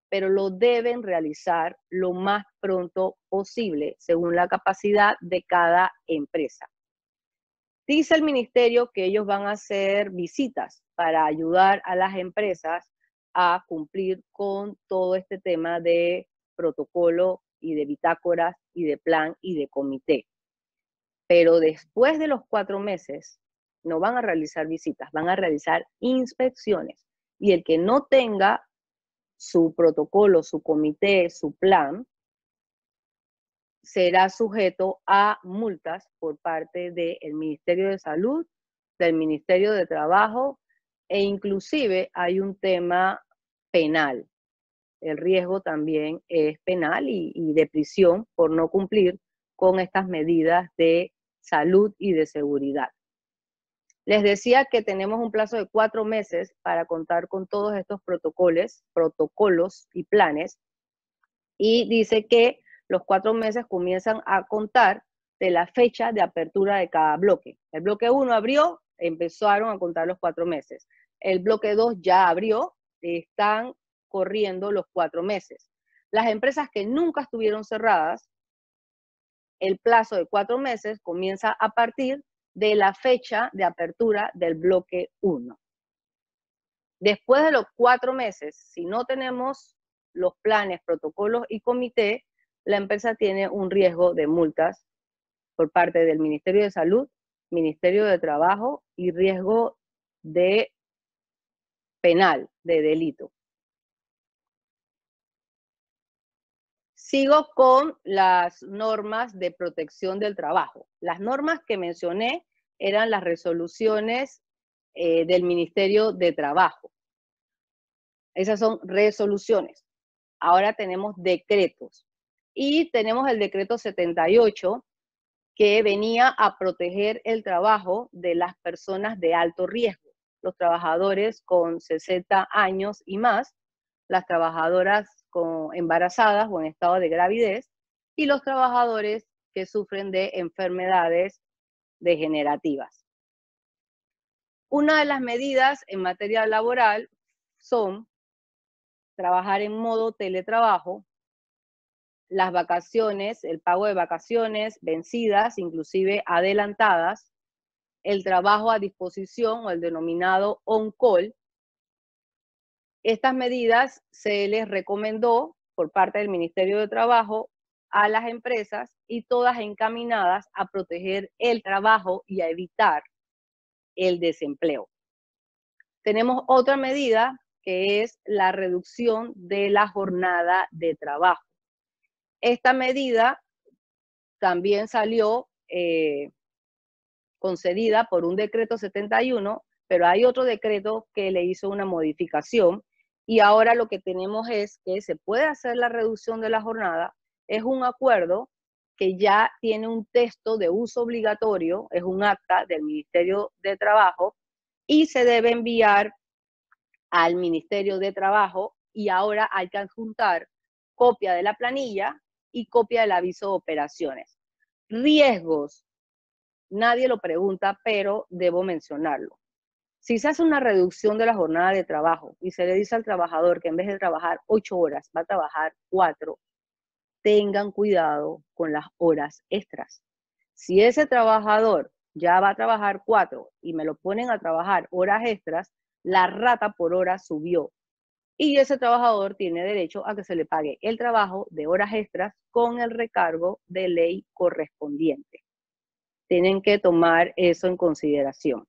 pero lo deben realizar lo más pronto posible, según la capacidad de cada empresa. Dice el ministerio que ellos van a hacer visitas para ayudar a las empresas a cumplir con todo este tema de protocolo y de bitácoras y de plan y de comité. Pero después de los 4 meses no van a realizar visitas, van a realizar inspecciones. Y el que no tenga su protocolo, su comité, su plan, será sujeto a multas por parte del Ministerio de Salud, del Ministerio de Trabajo e inclusive hay un tema penal. El riesgo también es penal y de prisión por no cumplir con estas medidas de salud y de seguridad. Les decía que tenemos un plazo de 4 meses para contar con todos estos protocolos y planes, y dice que los 4 meses comienzan a contar de la fecha de apertura de cada bloque. El bloque 1 abrió, empezaron a contar los 4 meses. El bloque 2 ya abrió, están corriendo los 4 meses. Las empresas que nunca estuvieron cerradas, el plazo de 4 meses comienza a partir de la fecha de apertura del bloque 1. Después de los 4 meses, si no tenemos los planes, protocolos y comité, la empresa tiene un riesgo de multas por parte del Ministerio de Salud, Ministerio de Trabajo y riesgo de penal, de delito. Sigo con las normas de protección del trabajo. Las normas que mencioné eran las resoluciones del Ministerio de Trabajo. Esas son resoluciones. Ahora tenemos decretos. Y tenemos el decreto 78, que venía a proteger el trabajo de las personas de alto riesgo, los trabajadores con 60 años y más, las trabajadoras embarazadas o en estado de gravidez, y los trabajadores que sufren de enfermedades degenerativas. Una de las medidas en materia laboral son trabajar en modo teletrabajo, las vacaciones, el pago de vacaciones vencidas, inclusive adelantadas, el trabajo a disposición o el denominado on-call. Estas medidas se les recomendó por parte del Ministerio de Trabajo a las empresas y todas encaminadas a proteger el trabajo y a evitar el desempleo. Tenemos otra medida que es la reducción de la jornada de trabajo. Esta medida también salió concedida por un decreto 71, pero hay otro decreto que le hizo una modificación y ahora lo que tenemos es que se puede hacer la reducción de la jornada. Es un acuerdo que ya tiene un texto de uso obligatorio, es un acta del Ministerio de Trabajo y se debe enviar al Ministerio de Trabajo y ahora hay que adjuntar copia de la planilla y copia del aviso de operaciones. Riesgos, nadie lo pregunta, pero debo mencionarlo. Si se hace una reducción de la jornada de trabajo y se le dice al trabajador que en vez de trabajar 8 horas va a trabajar 4, tengan cuidado con las horas extras. Si ese trabajador ya va a trabajar 4 y me lo ponen a trabajar horas extras, la rata por hora subió. Y ese trabajador tiene derecho a que se le pague el trabajo de horas extras con el recargo de ley correspondiente. Tienen que tomar eso en consideración.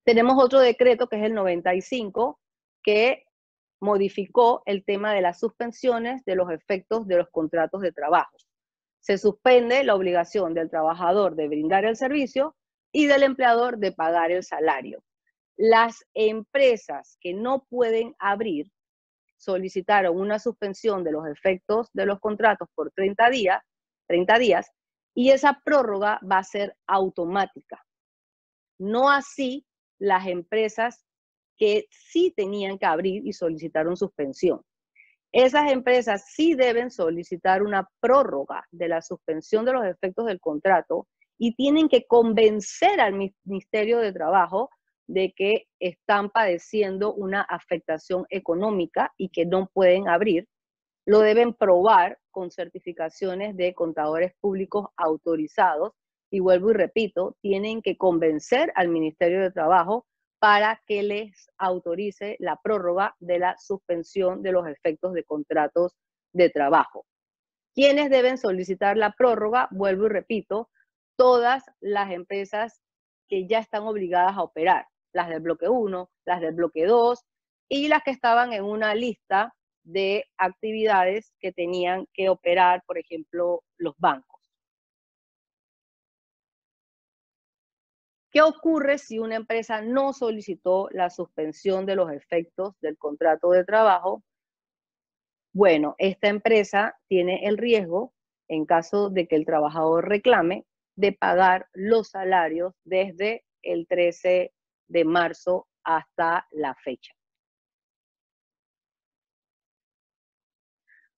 Tenemos otro decreto que es el 95, que modificó el tema de las suspensiones de los efectos de los contratos de trabajo. Se suspende la obligación del trabajador de brindar el servicio y del empleador de pagar el salario. Las empresas que no pueden abrir solicitaron una suspensión de los efectos de los contratos por 30 días, y esa prórroga va a ser automática. No así las empresas que sí tenían que abrir y solicitaron suspensión. Esas empresas sí deben solicitar una prórroga de la suspensión de los efectos del contrato y tienen que convencer al Ministerio de Trabajo de que están padeciendo una afectación económica y que no pueden abrir. Lo deben probar con certificaciones de contadores públicos autorizados y vuelvo y repito, tienen que convencer al Ministerio de Trabajo para que les autorice la prórroga de la suspensión de los efectos de contratos de trabajo. ¿Quiénes deben solicitar la prórroga? Vuelvo y repito, todas las empresas que ya están obligadas a operar, las del bloque 1, las del bloque 2 y las que estaban en una lista de actividades que tenían que operar, por ejemplo, los bancos. ¿Qué ocurre si una empresa no solicitó la suspensión de los efectos del contrato de trabajo? Bueno, esta empresa tiene el riesgo, en caso de que el trabajador reclame, de pagar los salarios desde el 13 de marzo hasta la fecha.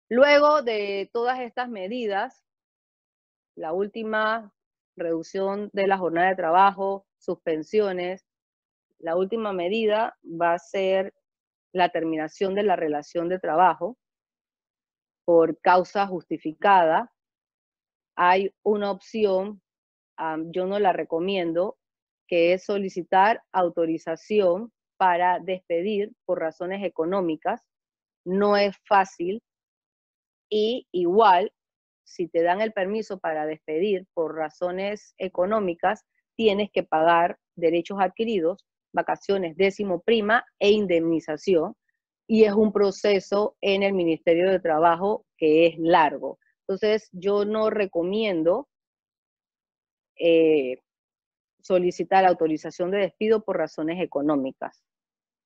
Luego de todas estas medidas, la última reducción de la jornada de trabajo, suspensiones, la última medida va a ser la terminación de la relación de trabajo por causa justificada. Hay una opción, yo no la recomiendo, que es solicitar autorización para despedir por razones económicas. No es fácil y igual, si te dan el permiso para despedir por razones económicas, tienes que pagar derechos adquiridos, vacaciones, décimo prima e indemnización, y es un proceso en el Ministerio de Trabajo que es largo. Entonces, yo no recomiendo solicitar autorización de despido por razones económicas.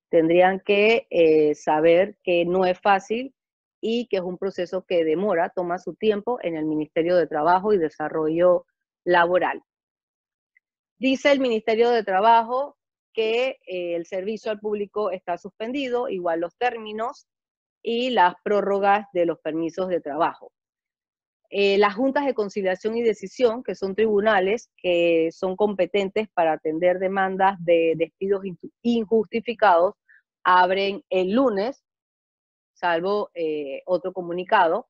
Tendrían que saber que no es fácil y que es un proceso que demora, toma su tiempo en el Ministerio de Trabajo y Desarrollo Laboral. Dice el Ministerio de Trabajo que el servicio al público está suspendido, igual los términos y las prórrogas de los permisos de trabajo. Las juntas de conciliación y decisión, que son tribunales que son competentes para atender demandas de despidos injustificados, abren el lunes, salvo otro comunicado.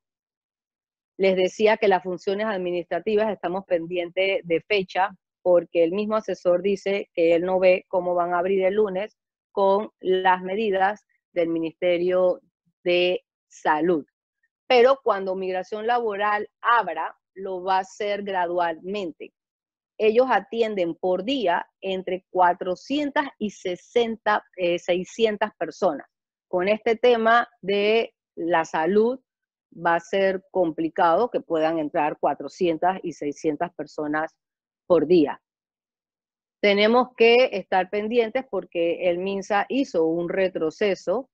Les decía que las funciones administrativas estamos pendientes de fecha, porque el mismo asesor dice que él no ve cómo van a abrir el lunes con las medidas del Ministerio de Salud. Pero cuando Migración Laboral abra, lo va a hacer gradualmente. Ellos atienden por día entre 400 y 600 personas. Con este tema de la salud va a ser complicado que puedan entrar 400 y 600 personas por día. Tenemos que estar pendientes porque el MINSA hizo un retroceso,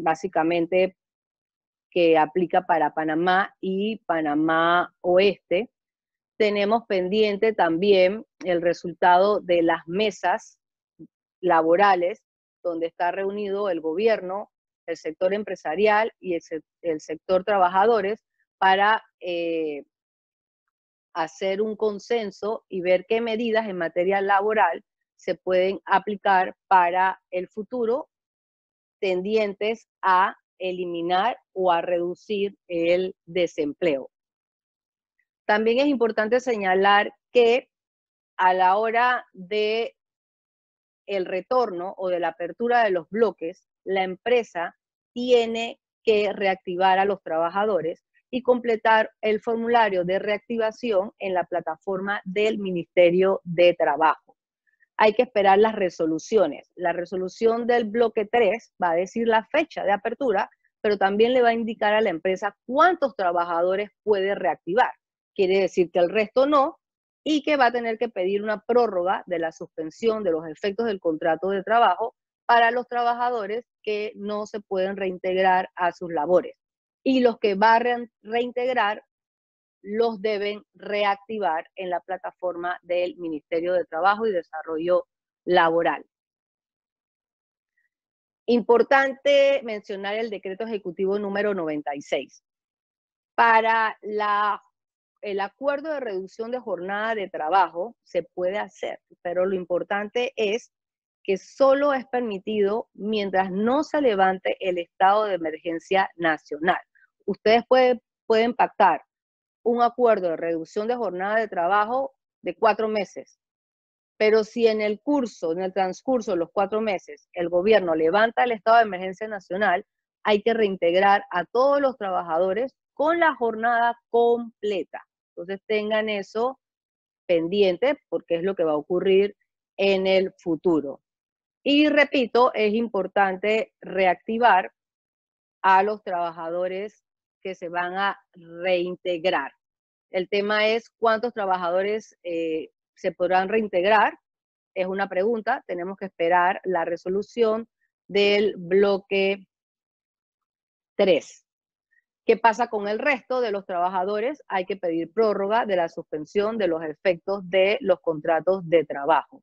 básicamente que aplica para Panamá y Panamá Oeste. Tenemos pendiente también el resultado de las mesas laborales, donde está reunido el gobierno, el sector empresarial y el sector trabajadores para hacer un consenso y ver qué medidas en materia laboral se pueden aplicar para el futuro, tendientes a eliminar o a reducir el desempleo. También es importante señalar que a la hora de el retorno o de la apertura de los bloques, la empresa tiene que reactivar a los trabajadores y completar el formulario de reactivación en la plataforma del Ministerio de Trabajo. Hay que esperar las resoluciones. La resolución del bloque 3 va a decir la fecha de apertura, pero también le va a indicar a la empresa cuántos trabajadores puede reactivar. Quiere decir que el resto no, y que va a tener que pedir una prórroga de la suspensión de los efectos del contrato de trabajo para los trabajadores que no se pueden reintegrar a sus labores. Y los que va a reintegrar los deben reactivar en la plataforma del Ministerio de Trabajo y Desarrollo Laboral. Importante mencionar el decreto ejecutivo número 96. Para el acuerdo de reducción de jornada de trabajo se puede hacer, pero lo importante es que solo es permitido mientras no se levante el estado de emergencia nacional. Ustedes pueden pactar un acuerdo de reducción de jornada de trabajo de 4 meses. Pero si en el transcurso de los 4 meses, el gobierno levanta el estado de emergencia nacional, hay que reintegrar a todos los trabajadores con la jornada completa. Entonces tengan eso pendiente porque es lo que va a ocurrir en el futuro. Y repito, es importante reactivar a los trabajadores que se van a reintegrar. El tema es cuántos trabajadores se podrán reintegrar. Es una pregunta, tenemos que esperar la resolución del bloque 3. ¿Qué pasa con el resto de los trabajadores? Hay que pedir prórroga de la suspensión de los efectos de los contratos de trabajo.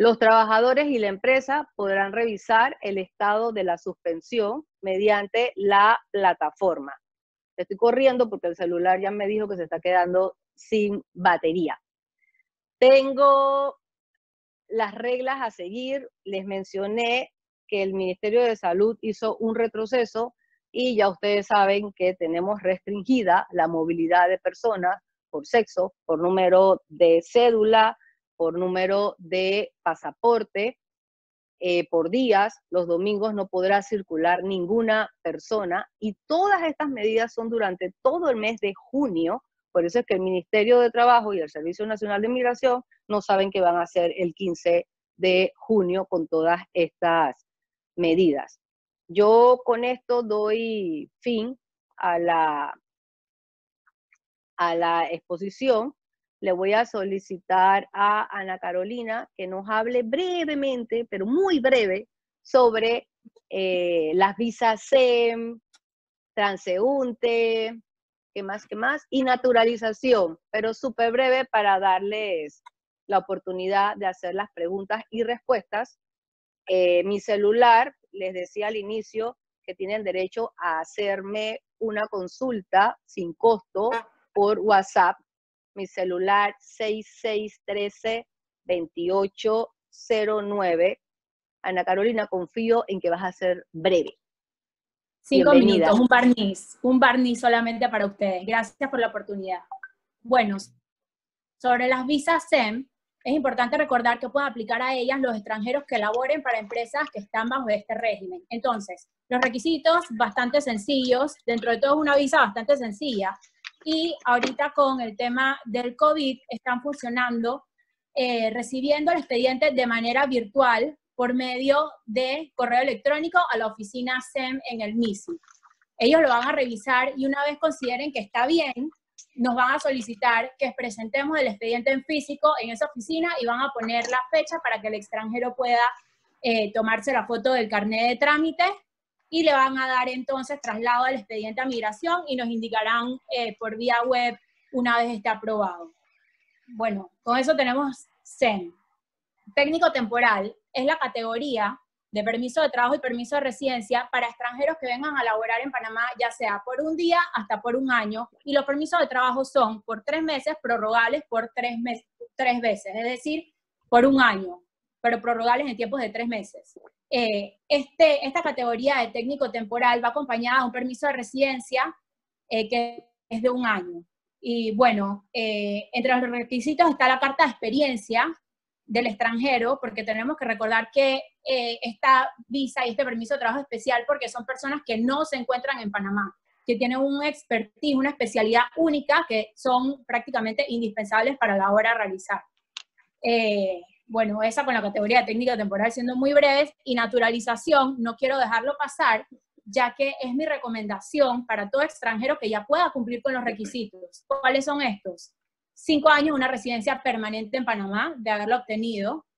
Los trabajadores y la empresa podrán revisar el estado de la suspensión mediante la plataforma. Estoy corriendo porque el celular ya me dijo que se está quedando sin batería. Tengo las reglas a seguir. Les mencioné que el Ministerio de Salud hizo un retroceso y ya ustedes saben que tenemos restringida la movilidad de personas por sexo, por número de cédula, por número de pasaporte, por días. Los domingos no podrá circular ninguna persona y todas estas medidas son durante todo el mes de junio. Por eso es que el Ministerio de Trabajo y el Servicio Nacional de Migración no saben qué van a hacer el 15 de junio con todas estas medidas. Yo con esto doy fin a la exposición. Le voy a solicitar a Ana Carolina que nos hable brevemente, pero muy breve, sobre las visas SEM, transeúnte, ¿qué más? Y naturalización, pero súper breve para darles la oportunidad de hacer las preguntas y respuestas. Mi celular, les decía al inicio que tienen derecho a hacerme una consulta sin costo por WhatsApp. Mi celular 6613-2809. Ana Carolina, confío en que vas a ser breve. 5 Bienvenida. minutos, un barniz solamente para ustedes. Gracias por la oportunidad. Bueno, sobre las visas SEM, es importante recordar que pueden aplicar a ellas los extranjeros que laboren para empresas que están bajo este régimen. Entonces, los requisitos bastante sencillos, dentro de todo es una visa bastante sencilla, y ahorita con el tema del COVID están funcionando, recibiendo el expediente de manera virtual por medio de correo electrónico a la oficina SEM en el MISI. Ellos lo van a revisar y una vez consideren que está bien, nos van a solicitar que presentemos el expediente en físico en esa oficina y van a poner la fecha para que el extranjero pueda tomarse la foto del carnet de trámite y le van a dar entonces traslado al expediente a migración y nos indicarán por vía web una vez esté aprobado. Bueno, con eso tenemos SEM. Técnico temporal es la categoría de permiso de trabajo y permiso de residencia para extranjeros que vengan a laborar en Panamá, ya sea por un día hasta por un año, y los permisos de trabajo son por 3 meses, prorrogables por 3 veces, es decir, por un año, pero prorrogables en tiempos de 3 meses. Esta categoría de técnico temporal va acompañada de un permiso de residencia que es de un año. Y bueno, entre los requisitos está la carta de experiencia del extranjero, porque tenemos que recordar que esta visa y este permiso de trabajo especial porque son personas que no se encuentran en Panamá, que tienen un expertise, una especialidad única que son prácticamente indispensables para la hora de realizar. Bueno, esa con la categoría de técnica temporal siendo muy breves, y naturalización, no quiero dejarlo pasar, ya que es mi recomendación para todo extranjero que ya pueda cumplir con los requisitos. ¿Cuáles son estos? 5 años, una residencia permanente en Panamá, de haberla obtenido,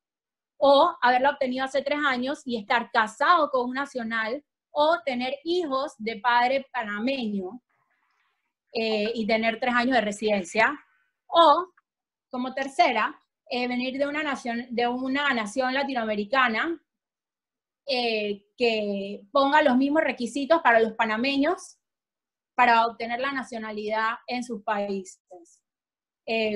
o haberla obtenido hace 3 años y estar casado con un nacional, o tener hijos de padre panameño y tener 3 años de residencia, o, como tercera, venir de una nación latinoamericana que ponga los mismos requisitos para los panameños para obtener la nacionalidad en sus países.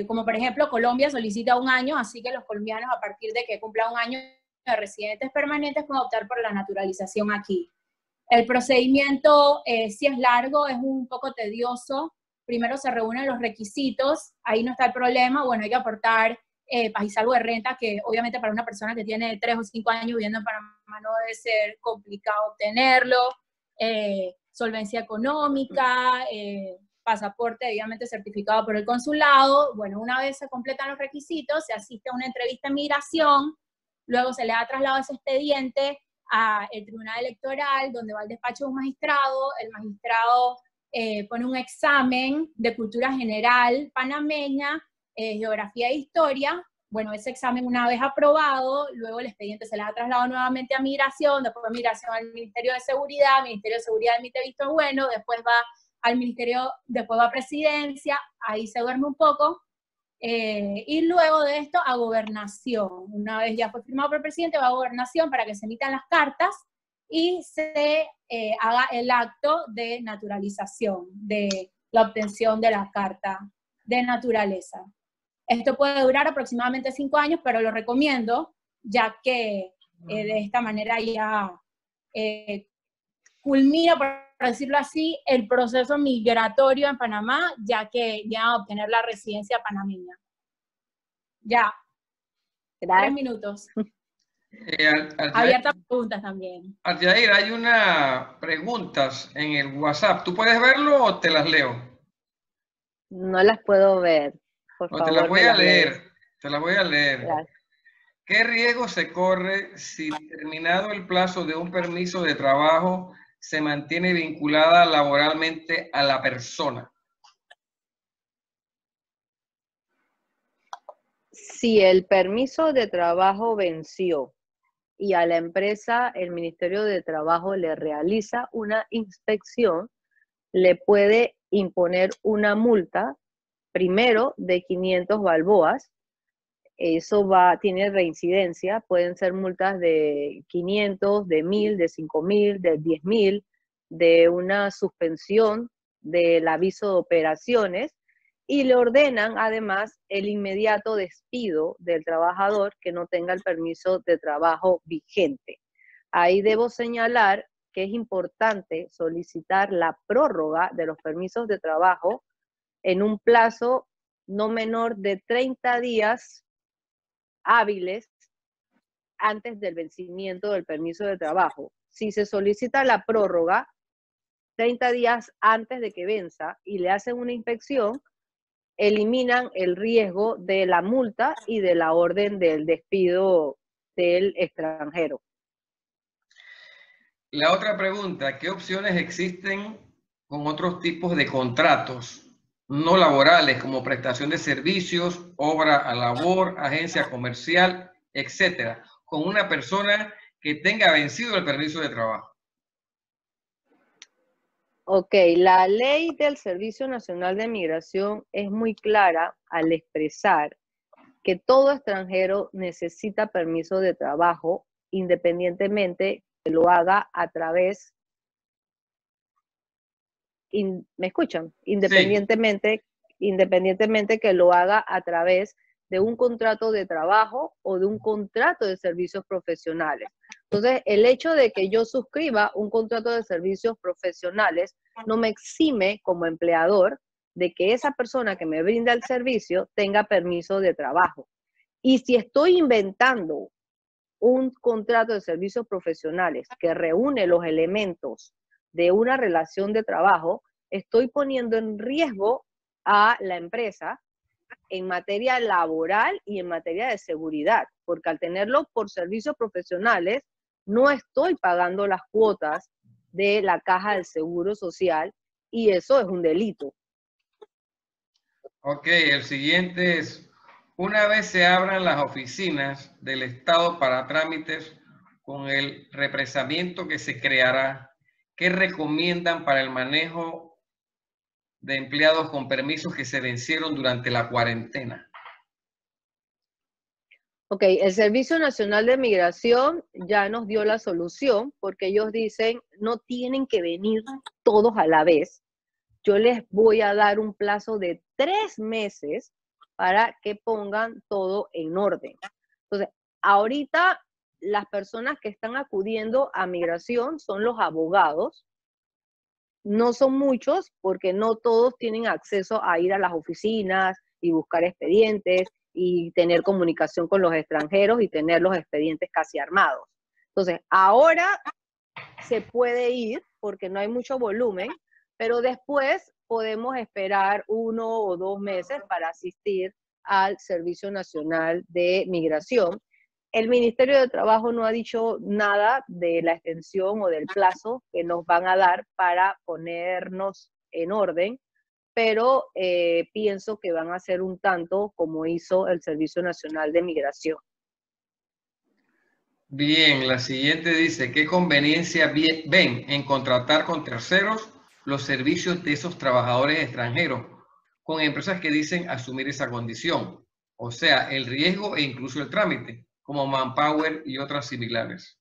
Como por ejemplo Colombia solicita 1 año, así que los colombianos a partir de que cumpla 1 año de residentes permanentes pueden optar por la naturalización aquí. El procedimiento sí es largo, es un poco tedioso. Primero se reúnen los requisitos, ahí no está el problema. Bueno, hay que aportar país salvo de renta, que obviamente para una persona que tiene 3 o 5 años viviendo en Panamá no debe ser complicado obtenerlo. Solvencia económica, pasaporte debidamente certificado por el consulado. Bueno, una vez se completan los requisitos, se asiste a una entrevista en migración, luego se le da traslado ese expediente al Tribunal Electoral, donde va al despacho de un magistrado. El magistrado pone un examen de cultura general panameña, geografía e historia. Bueno, ese examen una vez aprobado, luego el expediente se le da traslado nuevamente a migración, después de migración al Ministerio de Seguridad, el Ministerio de Seguridad emite visto bueno, después va al Ministerio, después va a Presidencia, ahí se duerme un poco, Y luego de esto a gobernación. Una vez ya fue firmado por el presidente, va a gobernación para que se emitan las cartas y se haga el acto de naturalización, de la obtención de la carta de naturaleza. Esto puede durar aproximadamente 5 años, pero lo recomiendo, ya que de esta manera ya culmina, por decirlo así, el proceso migratorio en Panamá, ya que ya a obtener la residencia panameña. Ya. Gracias. 3 minutos. Aljair, Abierta a preguntas también. Aljair, hay unas preguntas en el WhatsApp. ¿Tú puedes verlo o te las leo? No las puedo ver. Por No, favor, te las voy me a las lees. leer. Te las voy a leer. Gracias. ¿Qué riesgo se corre si terminado el plazo de un permiso de trabajo se mantiene vinculada laboralmente a la persona? Si el permiso de trabajo venció y a la empresa el Ministerio de Trabajo le realiza una inspección, le puede imponer una multa, primero de 500 balboas. Eso tiene reincidencia, pueden ser multas de 500, de 1000, de 5000, de 10.000, de una suspensión del aviso de operaciones, y le ordenan además el inmediato despido del trabajador que no tenga el permiso de trabajo vigente. Ahí debo señalar que es importante solicitar la prórroga de los permisos de trabajo en un plazo no menor de 30 días hábiles antes del vencimiento del permiso de trabajo. Si se solicita la prórroga 30 días antes de que venza y le hacen una inspección, eliminan el riesgo de la multa y de la orden del despido del extranjero. La otra pregunta, ¿qué opciones existen con otros tipos de contratos no laborales como prestación de servicios, obra a labor, agencia comercial, etcétera, con una persona que tenga vencido el permiso de trabajo? Ok, la ley del Servicio Nacional de Migración es muy clara al expresar que todo extranjero necesita permiso de trabajo independientemente que lo haga a través, ¿me escuchan? Independientemente que lo haga a través de un contrato de trabajo o de un contrato de servicios profesionales. Entonces, el hecho de que yo suscriba un contrato de servicios profesionales no me exime como empleador de que esa persona que me brinda el servicio tenga permiso de trabajo. Y si estoy inventando un contrato de servicios profesionales que reúne los elementos de una relación de trabajo, estoy poniendo en riesgo a la empresa en materia laboral y en materia de seguridad, porque al tenerlo por servicios profesionales, no estoy pagando las cuotas de la Caja del Seguro Social y eso es un delito. Ok, el siguiente es, una vez se abran las oficinas del Estado para trámites con el represamiento que se creará, ¿qué recomiendan para el manejo de empleados con permisos que se vencieron durante la cuarentena? Ok, el Servicio Nacional de Migración ya nos dio la solución porque ellos dicen no tienen que venir todos a la vez. Yo les voy a dar un plazo de 3 meses para que pongan todo en orden. Entonces, ahorita las personas que están acudiendo a migración son los abogados. No son muchos porque no todos tienen acceso a ir a las oficinas y buscar expedientes y tener comunicación con los extranjeros y tener los expedientes casi armados. Entonces, ahora se puede ir porque no hay mucho volumen, pero después podemos esperar 1 o 2 meses para asistir al Servicio Nacional de Migración. El Ministerio de Trabajo no ha dicho nada de la extensión o del plazo que nos van a dar para ponernos en orden, pero pienso que van a hacer un tanto como hizo el Servicio Nacional de Migración. Bien, la siguiente dice, ¿qué conveniencia ven en contratar con terceros los servicios de esos trabajadores extranjeros con empresas que dicen asumir esa condición, o sea, el riesgo e incluso el trámite, como Manpower y otras similares.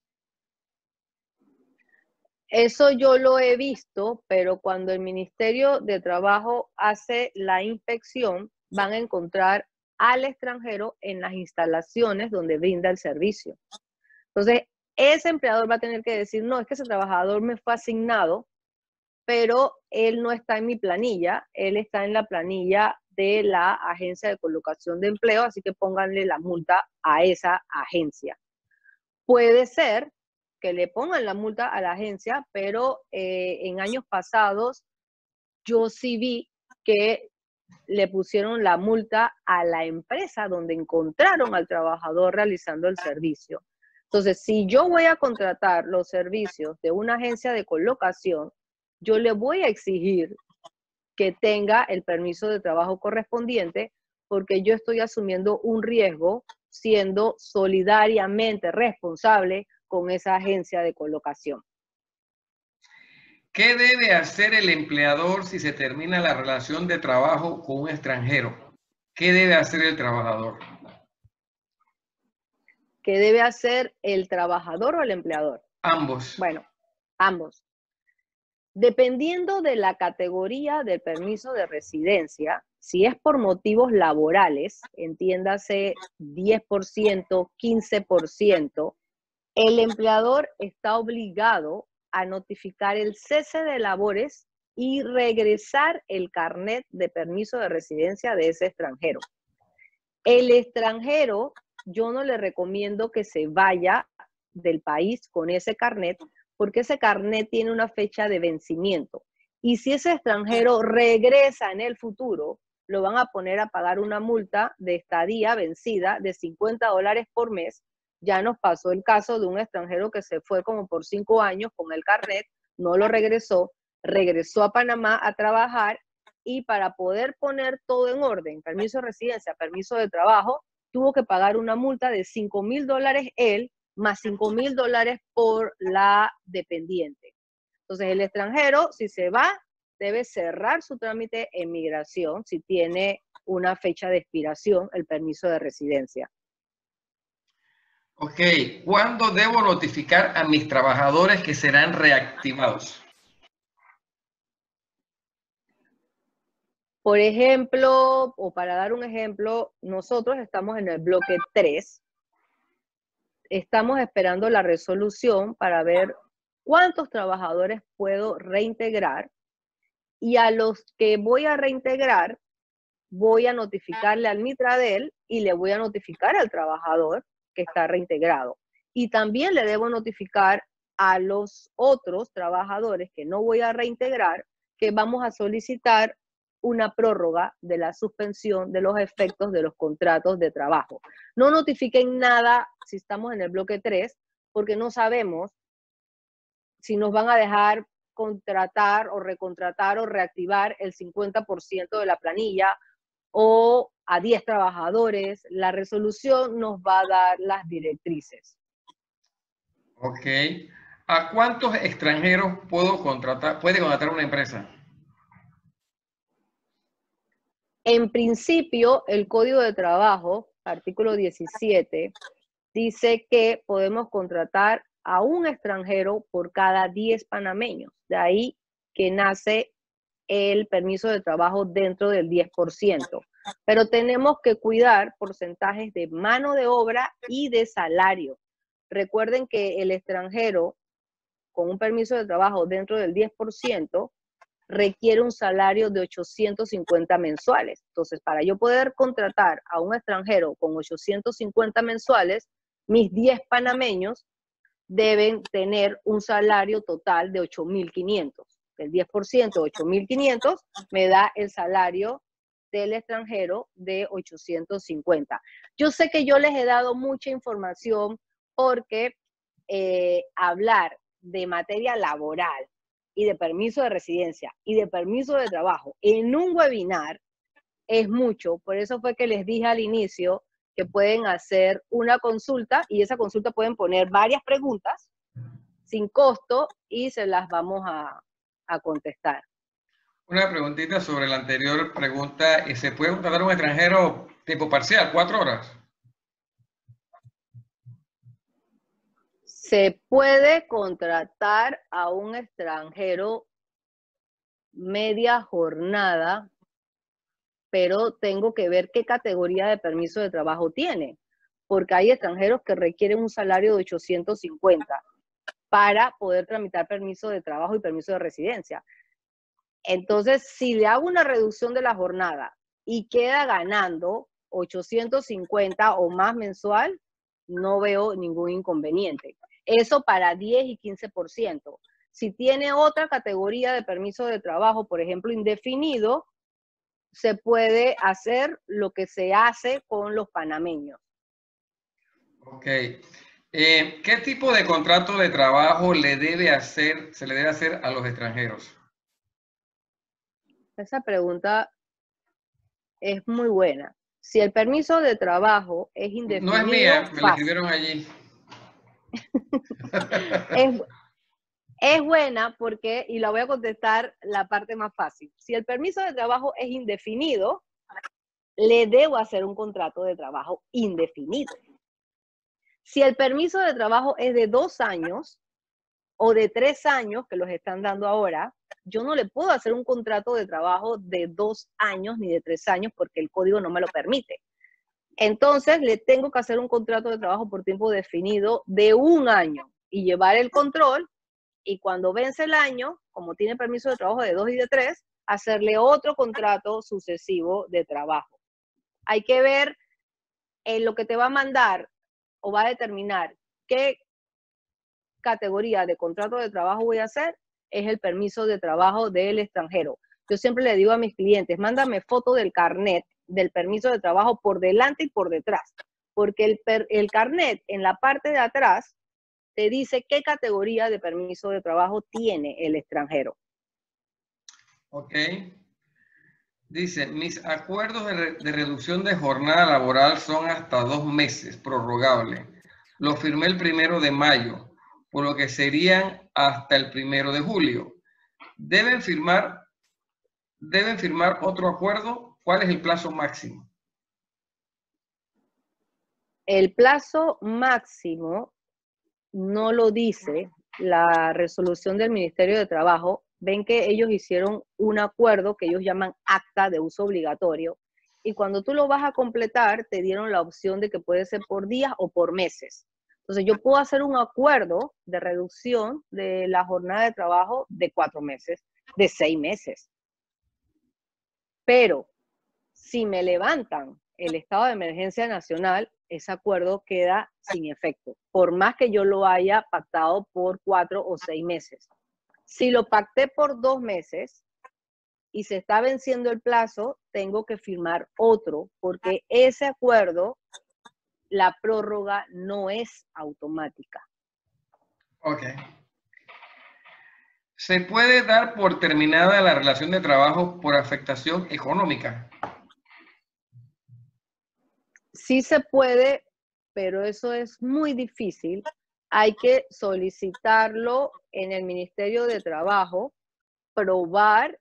Eso yo lo he visto, pero cuando el Ministerio de Trabajo hace la inspección, van a encontrar al extranjero en las instalaciones donde brinda el servicio. Entonces, ese empleador va a tener que decir, no, es que ese trabajador me fue asignado, pero él no está en mi planilla, él está en la planilla de la agencia de colocación de empleo, así que pónganle la multa a esa agencia. Puede ser que le pongan la multa a la agencia, pero en años pasados yo sí vi que le pusieron la multa a la empresa donde encontraron al trabajador realizando el servicio. Entonces, si yo voy a contratar los servicios de una agencia de colocación, yo le voy a exigir que tenga el permiso de trabajo correspondiente porque yo estoy asumiendo un riesgo siendo solidariamente responsable con esa agencia de colocación. ¿Qué debe hacer el empleador si se termina la relación de trabajo con un extranjero? ¿Qué debe hacer el trabajador? ¿Qué debe hacer el trabajador o el empleador? Ambos. Bueno, ambos. Dependiendo de la categoría del permiso de residencia, si es por motivos laborales, entiéndase 10%, 15%, el empleador está obligado a notificar el cese de labores y regresar el carnet de permiso de residencia de ese extranjero. El extranjero, yo no le recomiendo que se vaya del país con ese carnet, porque ese carnet tiene una fecha de vencimiento. Y si ese extranjero regresa en el futuro, lo van a poner a pagar una multa de estadía vencida de $50 por mes. Ya nos pasó el caso de un extranjero que se fue como por 5 años con el carnet, no lo regresó a Panamá a trabajar y para poder poner todo en orden, permiso de residencia, permiso de trabajo, tuvo que pagar una multa de $5,000 él, más $5,000 por la dependiente. Entonces, el extranjero, si se va, debe cerrar su trámite en migración si tiene una fecha de expiración, el permiso de residencia. Ok, ¿cuándo debo notificar a mis trabajadores que serán reactivados? Por ejemplo, o para dar un ejemplo, nosotros estamos en el bloque 3. Estamos esperando la resolución para ver cuántos trabajadores puedo reintegrar y a los que voy a reintegrar voy a notificarle al Mitradel y le voy a notificar al trabajador que está reintegrado. Y también le debo notificar a los otros trabajadores que no voy a reintegrar que vamos a solicitar una prórroga de la suspensión de los efectos de los contratos de trabajo. No notifiquen nada si estamos en el bloque 3, porque no sabemos si nos van a dejar contratar o recontratar o reactivar el 50% de la planilla o a 10 trabajadores. La resolución nos va a dar las directrices. Ok. ¿A cuántos extranjeros puede contratar una empresa? En principio, el Código de Trabajo, artículo 17, dice que podemos contratar a un extranjero por cada 10 panameños. De ahí que nace el permiso de trabajo dentro del 10%. Pero tenemos que cuidar porcentajes de mano de obra y de salario. Recuerden que el extranjero con un permiso de trabajo dentro del 10% requiere un salario de 850 mensuales. Entonces, para yo poder contratar a un extranjero con 850 mensuales, mis 10 panameños deben tener un salario total de 8.500. El 10% de 8.500 me da el salario del extranjero de 850. Yo sé que yo les he dado mucha información porque hablar de materia laboral y de permiso de residencia y de permiso de trabajo en un webinar es mucho. Por eso fue que les dije al inicio que pueden hacer una consulta y esa consulta pueden poner varias preguntas sin costo y se las vamos a contestar. Una preguntita sobre la anterior pregunta. ¿Se puede contratar a un extranjero tipo parcial, 4 horas? Se puede contratar a un extranjero media jornada, pero tengo que ver qué categoría de permiso de trabajo tiene, porque hay extranjeros que requieren un salario de 850 para poder tramitar permiso de trabajo y permiso de residencia. Entonces, si le hago una reducción de la jornada y queda ganando 850 o más mensual, no veo ningún inconveniente. Eso para 10 y 15%. Si tiene otra categoría de permiso de trabajo, por ejemplo, indefinido, se puede hacer lo que se hace con los panameños. Ok. ¿Qué tipo de contrato de trabajo se le debe hacer a los extranjeros? Esa pregunta es muy buena. Si el permiso de trabajo es No es indefinido, mía, me la fácil. escribieron allí. Es buena porque, y la voy a contestar la parte más fácil. Si el permiso de trabajo es indefinido, le debo hacer un contrato de trabajo indefinido. Si el permiso de trabajo es de 2 años o de 3 años, que los están dando ahora, yo no le puedo hacer un contrato de trabajo de 2 años ni de 3 años porque el código no me lo permite. Entonces, le tengo que hacer un contrato de trabajo por tiempo definido de 1 año y llevar el control, y cuando vence el año, como tiene permiso de trabajo de 2 y de 3, hacerle otro contrato sucesivo de trabajo. Hay que ver en lo que te va a mandar o va a determinar qué categoría de contrato de trabajo voy a hacer, es el permiso de trabajo del extranjero. Yo siempre le digo a mis clientes, mándame foto del carnet del permiso de trabajo por delante y por detrás, porque el carnet en la parte de atrás te dice qué categoría de permiso de trabajo tiene el extranjero. Ok. Dice, mis acuerdos de reducción de jornada laboral son hasta 2 meses, prorrogable. Lo firmé el 1 de mayo, por lo que serían hasta el 1 de julio. ¿Deben firmar otro acuerdo? ¿Cuál es el plazo máximo? El plazo máximo no lo dice la resolución del Ministerio de Trabajo. Ven que ellos hicieron un acuerdo que ellos llaman acta de uso obligatorio, y cuando tú lo vas a completar te dieron la opción de que puede ser por días o por meses. Entonces yo puedo hacer un acuerdo de reducción de la jornada de trabajo de 4 meses, de 6 meses. Pero si me levantan el estado de emergencia nacional, ese acuerdo queda sin efecto, por más que yo lo haya pactado por 4 o 6 meses. Si lo pacté por 2 meses y se está venciendo el plazo, tengo que firmar otro, porque ese acuerdo, la prórroga no es automática. Ok. ¿Se puede dar por terminada la relación de trabajo por afectación económica? Sí se puede, pero eso es muy difícil. Hay que solicitarlo en el Ministerio de Trabajo, probar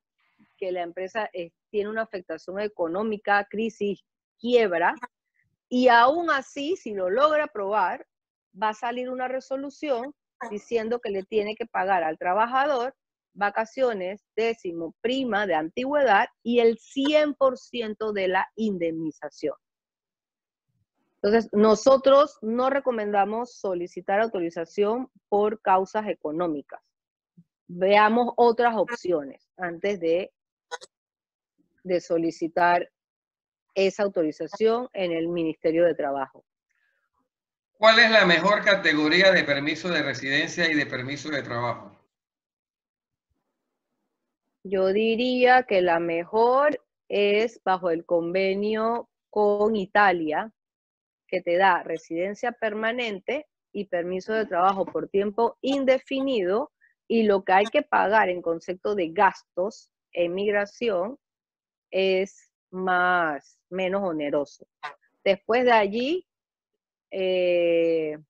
que la empresa tiene una afectación económica, crisis, quiebra, y aún así, si lo logra probar, va a salir una resolución diciendo que le tiene que pagar al trabajador vacaciones, décimo, prima de antigüedad y el 100% de la indemnización. Entonces, nosotros no recomendamos solicitar autorización por causas económicas. Veamos otras opciones antes de solicitar esa autorización en el Ministerio de Trabajo. ¿Cuál es la mejor categoría de permiso de residencia y de permiso de trabajo? Yo diría que la mejor es bajo el convenio con Italia, que te da residencia permanente y permiso de trabajo por tiempo indefinido, y lo que hay que pagar en concepto de gastos en migración es menos oneroso. Después de allí, el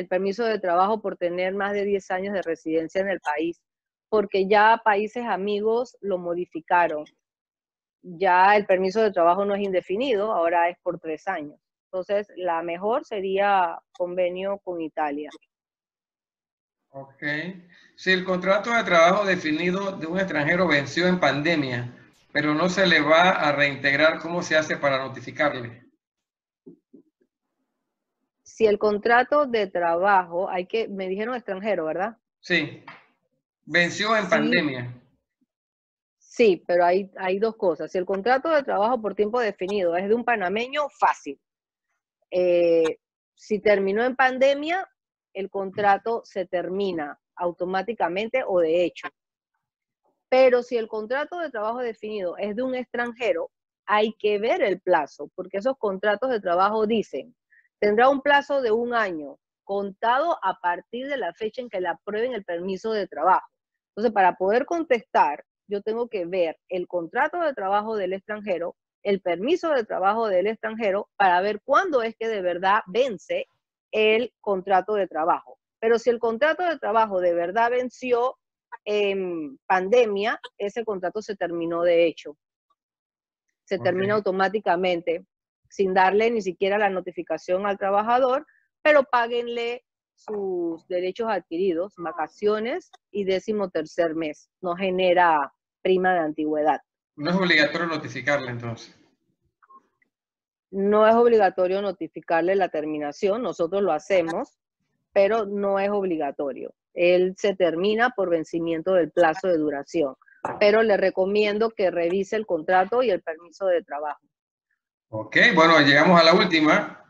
permiso de trabajo por tener más de 10 años de residencia en el país. porque ya países amigos lo modificaron. Ya el permiso de trabajo no es indefinido, ahora es por 3 años. Entonces, la mejor sería convenio con Italia. Ok. Si el contrato de trabajo definido de un extranjero venció en pandemia, pero no se le va a reintegrar, ¿cómo se hace para notificarle? Si el contrato de trabajo, me dijeron extranjero, ¿verdad? Sí, venció en Sí, pandemia. sí, pero hay dos cosas. Si el contrato de trabajo por tiempo definido es de un panameño, fácil. Si terminó en pandemia, el contrato se termina automáticamente o de hecho. Pero si el contrato de trabajo definido es de un extranjero, hay que ver el plazo, porque esos contratos de trabajo dicen, tendrá un plazo de 1 año, contado a partir de la fecha en que le aprueben el permiso de trabajo. Entonces, para poder contestar, yo tengo que ver el contrato de trabajo del extranjero, el permiso de trabajo del extranjero, para ver cuándo es que de verdad vence el contrato de trabajo. Pero si el contrato de trabajo de verdad venció en pandemia, ese contrato se terminó de hecho. Se termina automáticamente, sin darle ni siquiera la notificación al trabajador, pero páguenle sus derechos adquiridos, vacaciones y 13º mes. No genera prima de antigüedad. No es obligatorio notificarle entonces. No es obligatorio notificarle la terminación, nosotros lo hacemos, pero no es obligatorio. Él se termina por vencimiento del plazo de duración, pero le recomiendo que revise el contrato y el permiso de trabajo. Ok, bueno, llegamos a la última.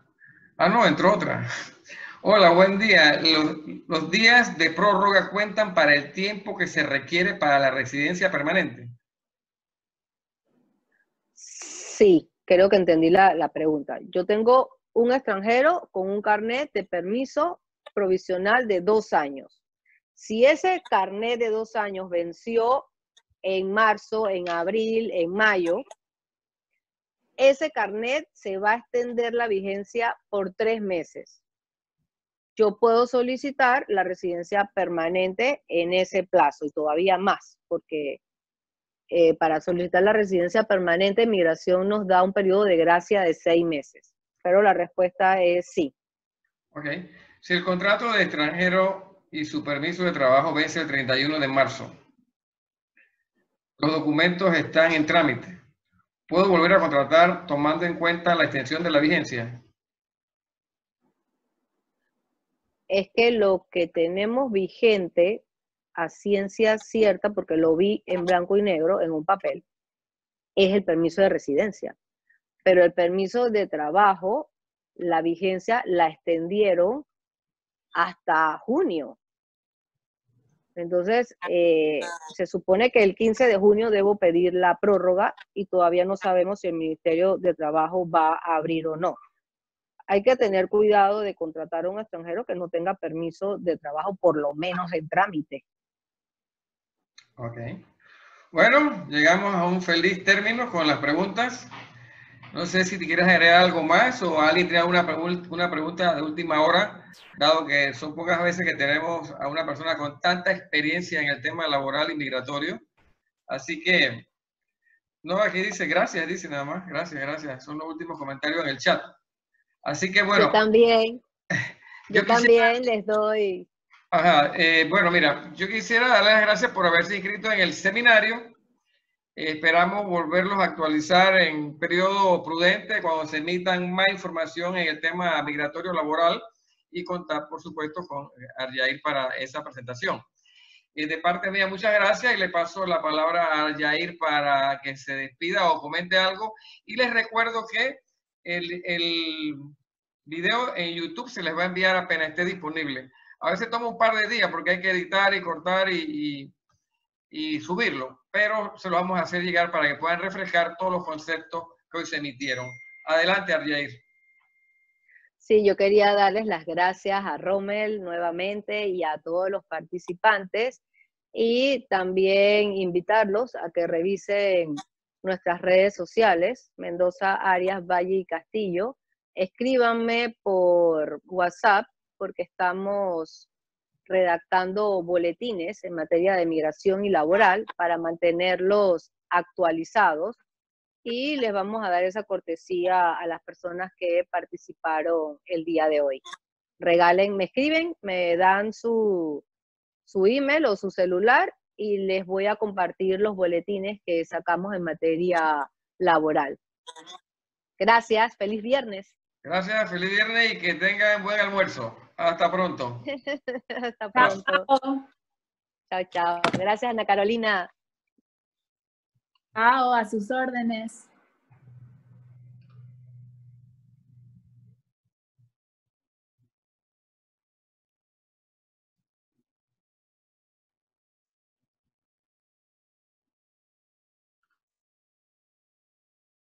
Ah, no, entró otra. Hola, buen día. Los días de prórroga cuentan para el tiempo que se requiere para la residencia permanente. Sí, creo que entendí la pregunta. Yo tengo un extranjero con un carnet de permiso provisional de 2 años. Si ese carnet de 2 años venció en marzo, en abril, en mayo, ese carnet se va a extender la vigencia por 3 meses. Yo puedo solicitar la residencia permanente en ese plazo y todavía más, porque para solicitar la residencia permanente, Migración nos da un periodo de gracia de 6 meses. Pero la respuesta es sí. Ok. Si el contrato de extranjero y su permiso de trabajo vence el 31 de marzo, los documentos están en trámite. ¿Puedo volver a contratar tomando en cuenta la extensión de la vigencia? Es que lo que tenemos vigente a ciencia cierta, porque lo vi en blanco y negro en un papel, es el permiso de residencia. Pero el permiso de trabajo, la vigencia la extendieron hasta junio. Entonces, se supone que el 15 de junio debo pedir la prórroga y todavía no sabemos si el Ministerio de Trabajo va a abrir o no. Hay que tener cuidado de contratar a un extranjero que no tenga permiso de trabajo, por lo menos en trámite. Ok. Bueno, llegamos a un feliz término con las preguntas. No sé si te quieres agregar algo más o alguien tiene una pregunta de última hora, dado que son pocas veces que tenemos a una persona con tanta experiencia en el tema laboral y migratorio. Así que, no, aquí dice gracias, dice nada más, gracias, gracias. Son los últimos comentarios en el chat. Así que bueno. Yo también quisiera, les doy. Ajá, bueno, mira, yo quisiera darles las gracias por haberse inscrito en el seminario. Esperamos volverlos a actualizar en periodo prudente cuando se emitan más información en el tema migratorio laboral y contar, por supuesto, con Aryair para esa presentación. De parte mía, muchas gracias y le paso la palabra a Aryair para que se despida o comente algo. Y les recuerdo que el video en YouTube se les va a enviar apenas esté disponible. A veces toma un par de días porque hay que editar y cortar y subirlo, pero se lo vamos a hacer llegar para que puedan refrescar todos los conceptos que hoy se emitieron. Adelante, Aryair. Sí, yo quería darles las gracias a Rommel nuevamente y a todos los participantes y también invitarlos a que revisen nuestras redes sociales, Mendoza, Arias, Valle y Castillo. Escríbanme por WhatsApp porque estamos redactando boletines en materia de migración y laboral para mantenerlos actualizados, y les vamos a dar esa cortesía a las personas que participaron el día de hoy. Me escriben, me dan su email o su celular y les voy a compartir los boletines que sacamos en materia laboral. Gracias, feliz viernes. Gracias, feliz viernes y que tengan buen almuerzo. Hasta pronto. Hasta pronto. Chao. Chao, chao. Gracias, Ana Carolina. Chao, a sus órdenes.